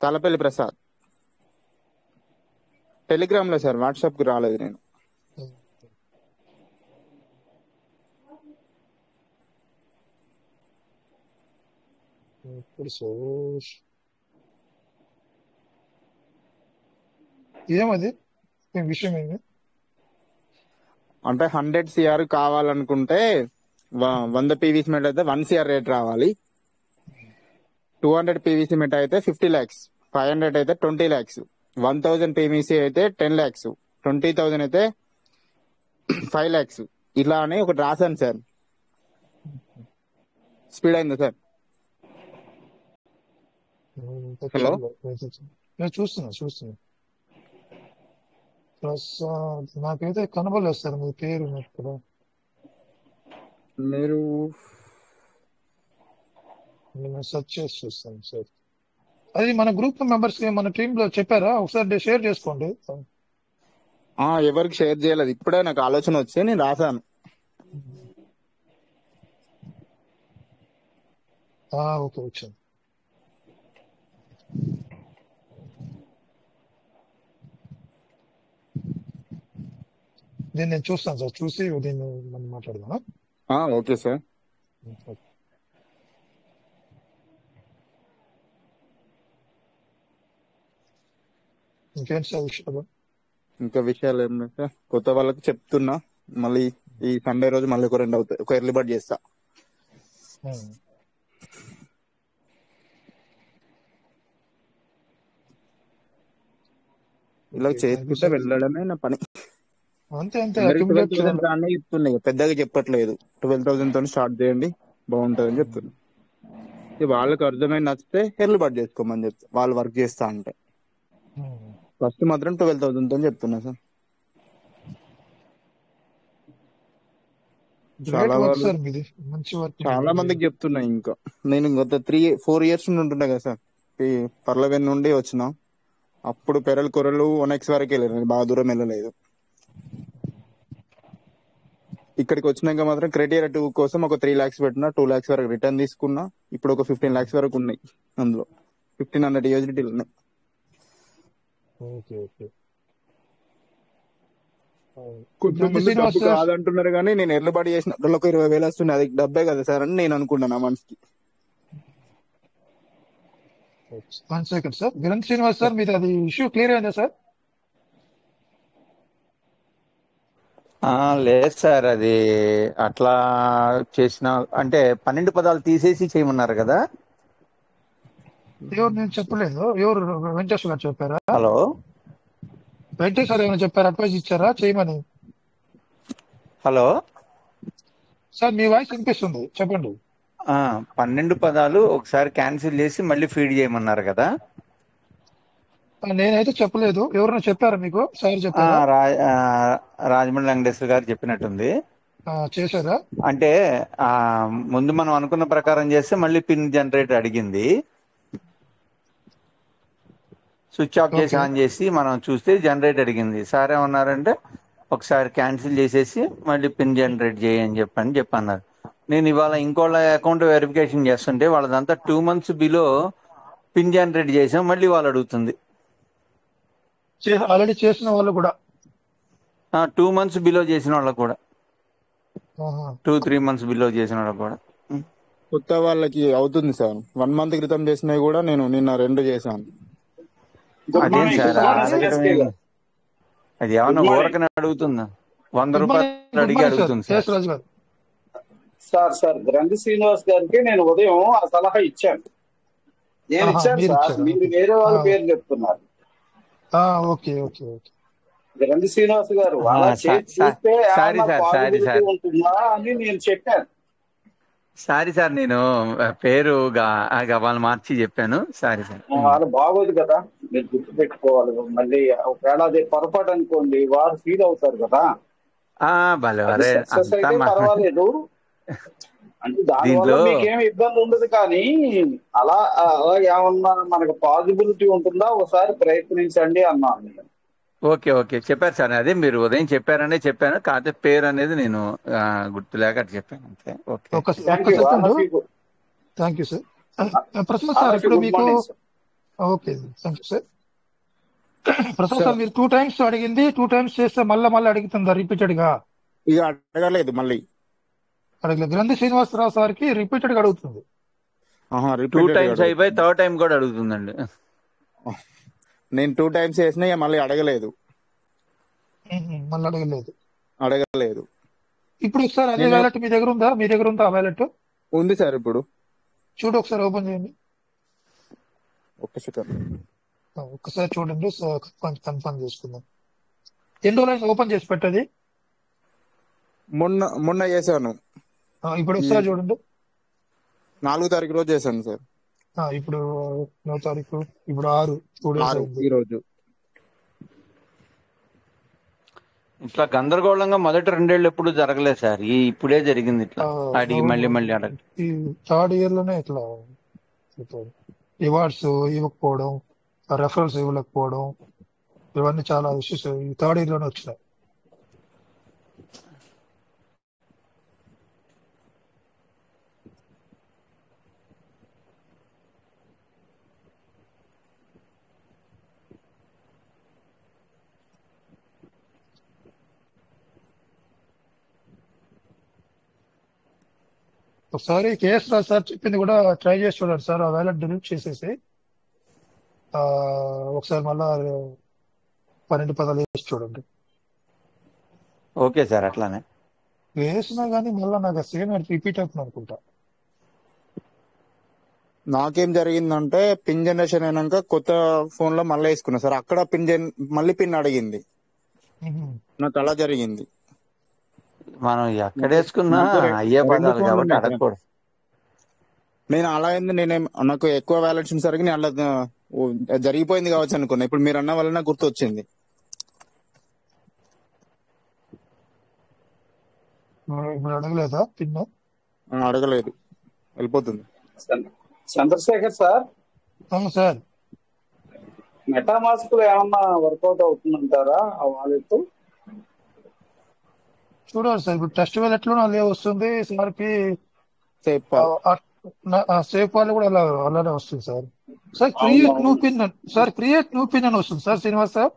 తలపల్లి ప్రసాద్. టెలిగ్రామ్ లో సార్, వాట్సాప్ కు రాలేదు నేను. ఇప్పుడు ఏమది విషయం ఏంది? అంటే 100 CR కావాలనుకుంటే 100 PVC మెట్ అయితే 1 CR రేట్ రావాలి. 200 PVC మెట్ అయితే 50 lakhs, 500 అయితే 20 lakhs, 1000 PVC అయితే 10 lakhs, 20,000 అయితే 5 lakhs. ఇలా అని ఒకటి రాశాను సార్. స్పీడ్ అయిందా సార్? హలో నేను చూస్తున్నా. ప్రసాద్ నాకైతే కనబడలేదు సార్ మీ పేరు ఇక్కడ. మీరు నేను సెర్చ్ చేసి చూస్తాను సార్. అది మన గ్రూప్ మెంబర్స్ కి మన టీమ్ లో చెప్పారా? ఒకసారి షేర్ చేసుకోండి. ఎవరికి షేర్ చేయలేదు. ఇప్పుడే నాకు ఆలోచన వచ్చి నేను రాశాను. ఓకే, వచ్చింది. దీన్ని నేను చూస్తాను సార్. చూసి దీన్ని మనం మాట్లాడదాం. Okay sir. ఇంకేంటి సార్ విషయాలు? ఇంకా విషయాలు ఏం లేదు సార్. కొత్త వాళ్ళకి చెప్తున్నా, మళ్ళీ ఈ సండే రోజు మళ్ళీ ఒక 2 అవుతాయి, ఒక ఎర్లీ బర్డ్ చేస్తా. ఉమ్. ఇలా ఓకే, థ్యాంక్ యూ చేసుకుంటే సార్. వెళ్ళడమే నా పని. అంతే అంతే అందరికి అక్యుములేట్ 12,000 చేయాలి. రాని చెప్తున్నాయి, పెద్దగా చెప్పట్లేదు. 12,000 తో స్టార్ట్ చేయండి బాగుంటుందని చెప్తున్నా. ఇది వాళ్ళకి అర్థమైంది, నచ్చితే ఎర్లీ బర్డ్ చేసుకోమని చెప్తా, వాళ్ళు వర్క్ చేస్తా అంటే. ఉమ్. ఫస్ట్ మాత్రం 12,000 తో చెప్తున్నా సార్. గ్రేట్ చాలా వర్క్ వాళ్ళు సార్ మీది, మంచి వర్క్ చాలా మీది. మందికి చెప్తున్నా. ఇంకా నేను గత 3-4 ఇయర్స్ నుండి ఉంటున్నా కదా సార్, ఈ పర్లవెన్ నుండి వచ్చిన. అప్పుడు పెరల్ కొరలు 1x వరకు వెళ్ళాను, బాగా దూరం వెళ్ళలేదు. ఇక్కడికి వచ్చినాక మాత్రం క్రైటీరియా 2 కోసం ఒక 3 lakhs పెట్టినా, 2 lakhs వరకు రిటర్న్ తీసుకున్నా. ఇప్పుడు ఒక 15 lakhs వరకు ఉన్నాయి, అందులో 1,500 USDT ఉన్నాయి. Okay okay. గ్రంథి కొంతమంది శ్రీనివాస్ డబ్బు సార్. కాదంటున్నారు, కానీ నేను ఎర్లబడి చేసిన ఒక 20,000 వస్తుంది, అది డబ్బే కదా సార్ అని నేను అనుకున్నాను ఆ మనసుకి. 1 సెకండ్ సార్. గ్రంథి శ్రీనివాస్ సార్, మీది అది ఇష్యూ క్లియర్ అయిందా సార్? లేదు సార్, అది అట్లా చేసిన అంటే 12 పదాలు తీసేసి చేయమన్నారు కదా. ఎవరు, నేను చెప్పలేదు. ఎవరు, వెంకటేశ్వర గారు చెప్పారా? హలో, వెంకటేశ్వర ఏమైనా చెప్పారా, అడ్వైస్ ఇచ్చారా చేయమని? హలో. సార్ మీ వాయిస్ వినిపిస్తుంది, చెప్పండి. 12 పదాలు ఒకసారి క్యాన్సిల్ చేసి మళ్ళీ ఫీడ్ చేయమన్నారు కదా. నేనైతే చెప్పలేదు, ఎవరైనా చెప్పారా మీకు? సార్ చెప్పారా? రాజమండ్రి వెంకటేశ్వర గారు చెప్పినట్టుంది. చేశారా? అంటే ముందు మనం అనుకున్న ప్రకారం చేస్తే మళ్ళీ పిన్ జనరేటర్ అడిగింది. స్విచ్ ఆఫ్ చేసి ఓకే ఆన్ చేసి మనం చూస్తే జనరేట్ అడిగింది. సార్ ఏమన్నారంటే ఒకసారి క్యాన్సిల్ చేసేసి మళ్ళీ పిన్ జనరేట్ చేయని చెప్పన్నారు. నేను ఇవాళ ఇంకోళ్ళ అకౌంట్ వెరిఫికేషన్ చేస్తుంటే వాళ్ళదంతా 2 months బిలో పిన్ జనరేట్ చేసాం, మళ్ళీ వాళ్ళు అడుగుతుంది. ఆల్రెడీ చేసిన వాళ్ళు కూడా 2 months బిలో చేసిన వాళ్ళకు కూడా, ఆహా. 2-3 months బిలో చేసిన వాళ్ళకు కూడా. కొత్త వాళ్ళకి అవుతుంది సార్. 1 month క్రితం చేసినవి కూడా నేను నిన్న 2 చేశాను. గుడ్ అదేం మార్నింగ్ సార్ గుడ్ మార్నింగ్ అడగటం ఎస్కే గారు. అది ఏమన్నా గుడ్ మార్నింగ్ ఊరకనే అడుగుతుందా? 100 గుడ్ రూపాయలు మార్నింగ్, గుడ్ అడిగి మార్నింగ్ సార్. అడుగుతుంది సార్. ఎస్ రాజు గారు. సార్ గ్రంథి శ్రీనివాస్ గారికి నేను ఉదయం ఆ సలహా ఇచ్చాను. నేను ఇచ్చాను మీరు సార్, ఇచ్చారా? మీరు ఓకే. వేరే వాళ్ళ పేరు చెప్తున్నారు. Okay okay okay. గ్రంథి శ్రీనివాస్ గారు అలా చేసి చూస్తే సారీ ఏమన్నా సార్, సారీ పాజిబిలిటీ సార్, ఉంటుందా అని నేను చెప్పాను. సారీ సార్, నేను పేరు వాళ్ళు మార్చి చెప్పాను. Sorry sir. వాళ్ళు బాగోదు కదా, మీరు గుర్తు పెట్టుకోవాలి. మళ్ళీ ఒకవేళ అదే పొరపాటు అనుకోండి, వారు ఫీల్ అవుతారు కదా. భలే అది వరే సక్సెస్ అంతా అయితే పర్వాలేదు, అంటే దానివల్ల దీంట్లో మీకేం ఇబ్బంది ఉండదు. కానీ అలా ఏమన్నా మనకు పాజిబిలిటీ ఉంటుందా ఒకసారి ప్రయత్నించండి అన్నాను నేను. ఓకే ఓకే చెప్పారు సార్. అదే మీరు ఉదయం చెప్పారనే చెప్పాను, కాకపోతే పేరు అనేది నేను గుర్తులేక అట్లా చెప్పాను అంతే. ఓకే. ఒక thank you. Second. Thank you sir. Prasad sir, ఇప్పుడు గుడ్ మీకు morning sir. Okay, thank you sir. Prasad sir, మీరు 2 times అడిగింది, 2 times చేస్తే మళ్ళీ అడుగుతుందా రిపీటెడ్ గా? ఇక అడగలేదు, మళ్ళీ అడగలేదు. గ్రంథి శ్రీనివాసరావు సార్కి రిపీటెడ్ గా అడుగుతుంది. 2 times అయిపోయి 3rd time కూడా అడుగుతుందండి. నేను 2 times చేసినా ఇక మళ్ళీ అడగలేదు. మళ్ళీ అడగలేదు. ఇప్పుడు ఒకసారి అదే వ్యాలెట్ మీ దగ్గర ఉందా? మీ దగ్గర ఉందా ఆ వ్యాలెట్? ఉంది సార్. ఇప్పుడు చూడు, ఒకసారి ఓపెన్ చేయండి. ఒక్క సెకండ్. ఒక్కసారి చూడండి, కన్ఫర్మ్ చేసుకుందాం. ఎన్ని రోజులు ఓపెన్ చేసి పెట్టది? మొన్న చేశాను. ఇప్పుడు ఒకసారి చూడండి. 4వ తారీఖు రోజు చేశాను సార్. ఇప్పుడు 9వ తారీఖు, ఇప్పుడు 6, 2 days అయింది. ఈ రోజు ఇట్లా గందరగోళంగా మొదటి 2 ఏళ్ళు ఎప్పుడు జరగలేదు సార్, ఇప్పుడే జరిగింది ఇట్లా అడిగి మళ్ళీ అడగ. ఈ 3rd year లోనే ఇట్లా రివార్డ్స్ ఇవ్వకపోవడం, రెఫరల్స్ ఇవ్వలేకపోవడం, ఇవన్నీ చాలా ఇష్యూస్ ఈ 3rd year లోనే వచ్చినాయి. ఒకసారి కేఎస్ రాజ్ సార్ చెప్పింది కూడా ట్రై చేసి చూడండి సార్. ఆ వ్యాలెట్ డిలీట్ చేసేసి ఒకసారి మళ్ళా 12 పదాలు వేసి చూడండి. ఓకే సార్, అట్లానే. వేసినా కానీ మళ్ళీ నాకు సేమ్ రిపీట్ అవుతుంది అనుకుంటా. నాకేం జరిగిందంటే పిన్ జనరేషన్ అయినాక కొత్త ఫోన్ లో మళ్ళీ వేసుకున్నా సార్. అక్కడ మళ్ళీ పిన్ అడిగింది. మ్మ్. నాకు అలా జరిగింది. మనం నాకు ఎక్కడేసుకున్నా నాకు అయ్యే రెండు పదాలు ఫోన్లు కాబట్టి ఉన్నాయి సార్. అడగకూడదు. నేను అలా అయింది. నాకు ఎక్కువ వ్యాలెట్స్ సరికి నేను అలా జరిగిపోయింది కావచ్చు అనుకున్నా. ఇప్పుడు మీరు అన్న వల్ల నాకు గుర్తు వచ్చింది. మీరు అడగలేదా పిన్? అడగలేదు, వెళ్ళిపోతుంది. చంద్రశేఖర్ సార్, అవును సార్. మెటామాస్క్ లో ఏమన్నా వర్కౌట్ అవుతుందంటారా ఆ వాలెట్? చూడాలి సార్. ఇప్పుడు టెస్ట్ వ్యాలెట్లో అదే వస్తుంది సార్కి. Safe Paul. సేఫ్ వాళ్ళు కూడా అలానే వస్తుంది సార్. సార్ క్రియేట్ న్యూ అవునవును. Pin sir, create new pin అని వస్తుంది సార్ శ్రీనివాస్ సార్.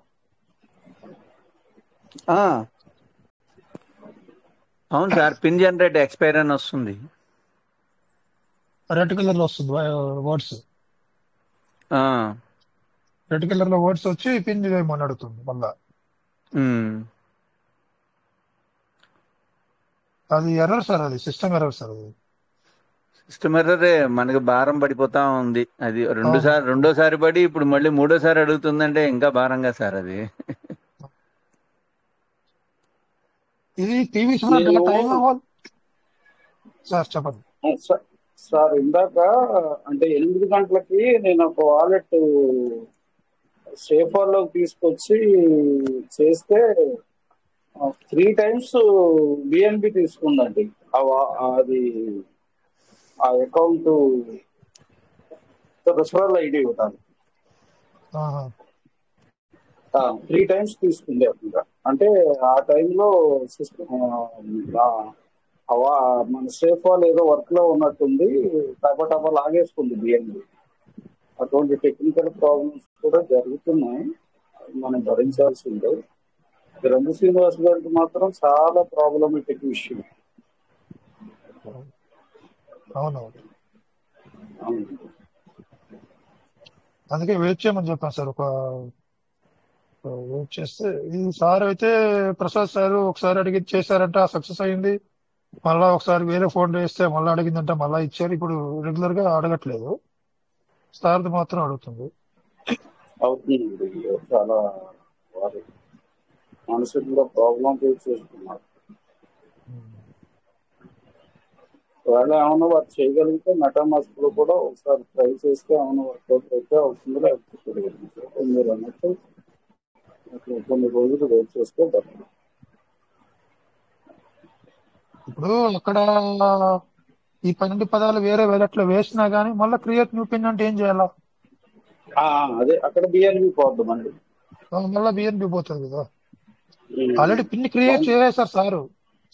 ఆ, అవును సార్, పిన్ జనరేట్ ఎక్స్పైర్ అని వస్తుంది. రెడ్ కలర్ లో వస్తుంది వర్డ్స్. ఆ, రెడ్ కలర్ లో వర్డ్స్ వచ్చి పిన్ చేయమని అడుగుతుంది మళ్ళా. ఉమ్. అది ఎర్రర్ సార్, అది సిస్టమ్ ఎర్రర్ సార్ అది. సిస్టమ్ ఎర్రరే, మనకి భారం పడిపోతా ఉంది. అది అవును. రెండోసారి పడి ఇప్పుడు మళ్ళీ మూడోసారి అడుగుతుందంటే ఇంకా భారంగా సార్ అది. ఇది టీవీ చూడ నేను టైం అవ్వాలి సార్. చెప్పండి. స- సార్ ఇందాక అంటే 8 గంటలకి నేను ఒక వాలెట్ సేఫర్ లోకి తీసుకొచ్చి చేస్తే 3 times బిఎన్బి తీసుకుందండి. అది ఆ అకౌంట్ రెఫరల్ ఐడి ఇవ్వడానికి ఆహా. 3 times తీసుకుంది అప్పుడు. అంటే ఆ టైంలో సిస్టమ్ మన సేఫ్ వాళ్ళు ఏదో వర్క్ లో ఉన్నట్టుంది, టపా లాగేసుకుంది బిఎన్బి. అటువంటి టెక్నికల్ ప్రాబ్లమ్స్ కూడా జరుగుతున్నాయి, మనం భరించాల్సిందే. రంగు శ్రీనివాస్ గారికి మాత్రం చాలా ప్రాబ్లమేటిక్ విషయం. అవునవును. అవును. అందుకే వెయిట్ చేయమని చెప్పాను సార్. వెయిట్ చేస్తే ఈ సార్ అయితే ప్రసాద్ సార్ ఒకసారి అడిగి చేశారంట, సక్సెస్ అయింది. మళ్ళా ఒకసారి వేరే ఫోన్ చేస్తే మళ్ళీ అడిగిందంట, మళ్ళీ ఇచ్చారు. ఇప్పుడు రెగ్యులర్ గా అడగట్లేదు, సార్ది మాత్రం అడుగుతుంది. అవుతుందండి. చాలా వారు మానసికంగా ప్రాబ్లం ఫేస్ చేస్తున్నారు. ఒకవేళ ఏమన్నా వారు చేయగలిగితే మెటామాస్క్ లో కూడా ఒకసారి ట్రై చేస్తే ఏమన్నా వర్కౌట్ అయితే అవుతుంది, లేకపోతే తెలియదు. మీరు అన్నట్టు కొన్ని రోజులు వెయిట్ చేస్తే బెటర్. ఇప్పుడు అక్కడ ఈ 12 పదాలు వేరే వేరేట్లో వేసినా గానీ మళ్ళీ క్రియేట్ న్యూ పిన్ అంటే ఏం చేయాలా? అదే అక్కడ బిఎన్బి పోద్దాం అండి. మళ్ళీ బిఎన్బి పోతుంది కదా. ఆల్రెడీ పిన్ క్రియేట్ చేసేసారు సార్,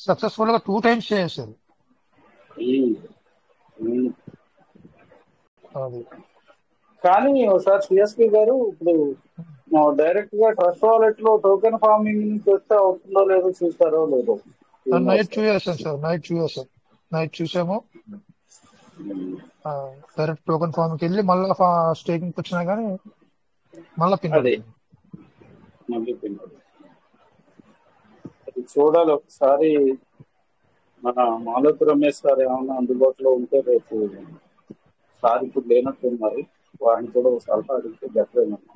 సక్సెస్ఫుల్ గా 2 times చేసేసారు. అది కానీ ఒకసారి సిఎస్పి గారు, ఇప్పుడు డైరెక్ట్ గా ట్రస్ట్ వాలెట్ లో టోకెన్ ఫార్మింగ్ నుంచి వస్తే అవుతుందో లేదో చూస్తారో లేదో. నైట్ చూసాం సార్, నైట్ చూసాము. డైరెక్ట్ టోకెన్ ఫామ్ కి వెళ్ళి మళ్ళీ స్టేకింగ్ వచ్చినా గానీ మళ్ళీ పిన్ అదే అడుగుతుంది. మళ్ళీ అది చూడాలి ఒకసారి. మన మాలోతు రమేష్ సార్ ఏమన్నా అందుబాటులో ఉంటే రేపు, సార్ ఇప్పుడు లేనట్టున్నారు, వారిని కూడా ఒక సలహా అడిగితే బెటర్ ఏమన్నా.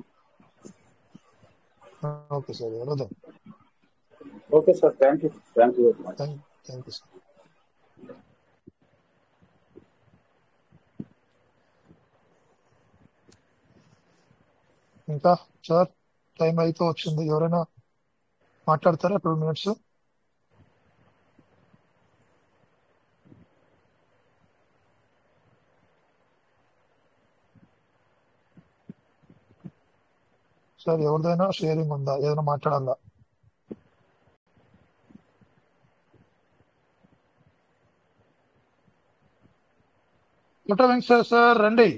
ఓకే సార్, అడుగుదాం. Okay sir, thank you very much. Thank you sir. ఇంకా సార్ టైం అయితే వచ్చింది, ఎవరైనా మాట్లాడతారా 2 minutes? సార్ ఎవరిదైనా షేరింగ్ ఉందా, ఏదైనా మాట్లాడాలా? పుట్ట వెంకటేశ్వర సార్ రండి.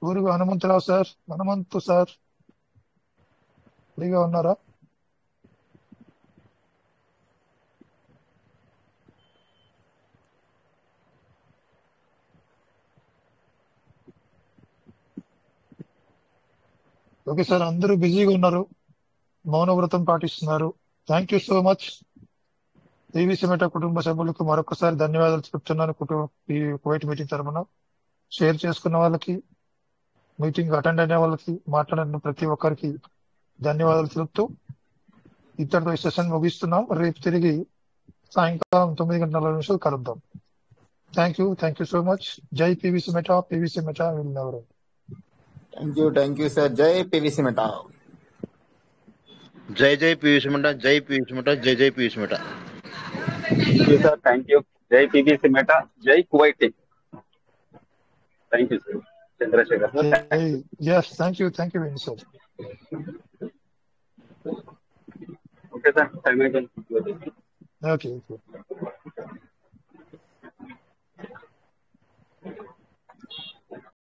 ఊరుగు హనుమంతరావు సార్, హనుమంతు సార్ ఫ్రీగా ఉన్నారా? ఓకే సార్, అందరూ బిజీగా ఉన్నారు, మౌనవ్రతం పాటిస్తున్నారు. Thank you so much. PVC meta కుటుంబ సభ్యులకు మరొకసారి ధన్యవాదాలు చెప్తున్నాను. ఈ కువైట్ మీటింగ్ తరఫున షేర్ చేసుకున్న వాళ్ళకి, మీటింగ్ అటెండ్ అయిన వాళ్ళకి, మాట్లాడిన ప్రతి ఒక్కరికి ధన్యవాదాలు తెలుపుతూ ఇద్దరితో ఈ సెషన్ ముగిస్తున్నాం. రేపు తిరిగి సాయంకాలం 9:40 కలుద్దాం. Thank you so much. జై PVC Meta, PVC Meta will never end. Thank you sir. జై పివిసి మెటా. జై జై పీయూష్ మెటా, జై పీయూష్ మెటా, జై జై Piyush Meta. Thank you sir. Thank you. జై పివిసి మెటా, జై Kuwait. Thank you sir. Chandrasekhar sir. Yes, thank you very much, sir. Okay sir, time అయిపోయింది. Okay.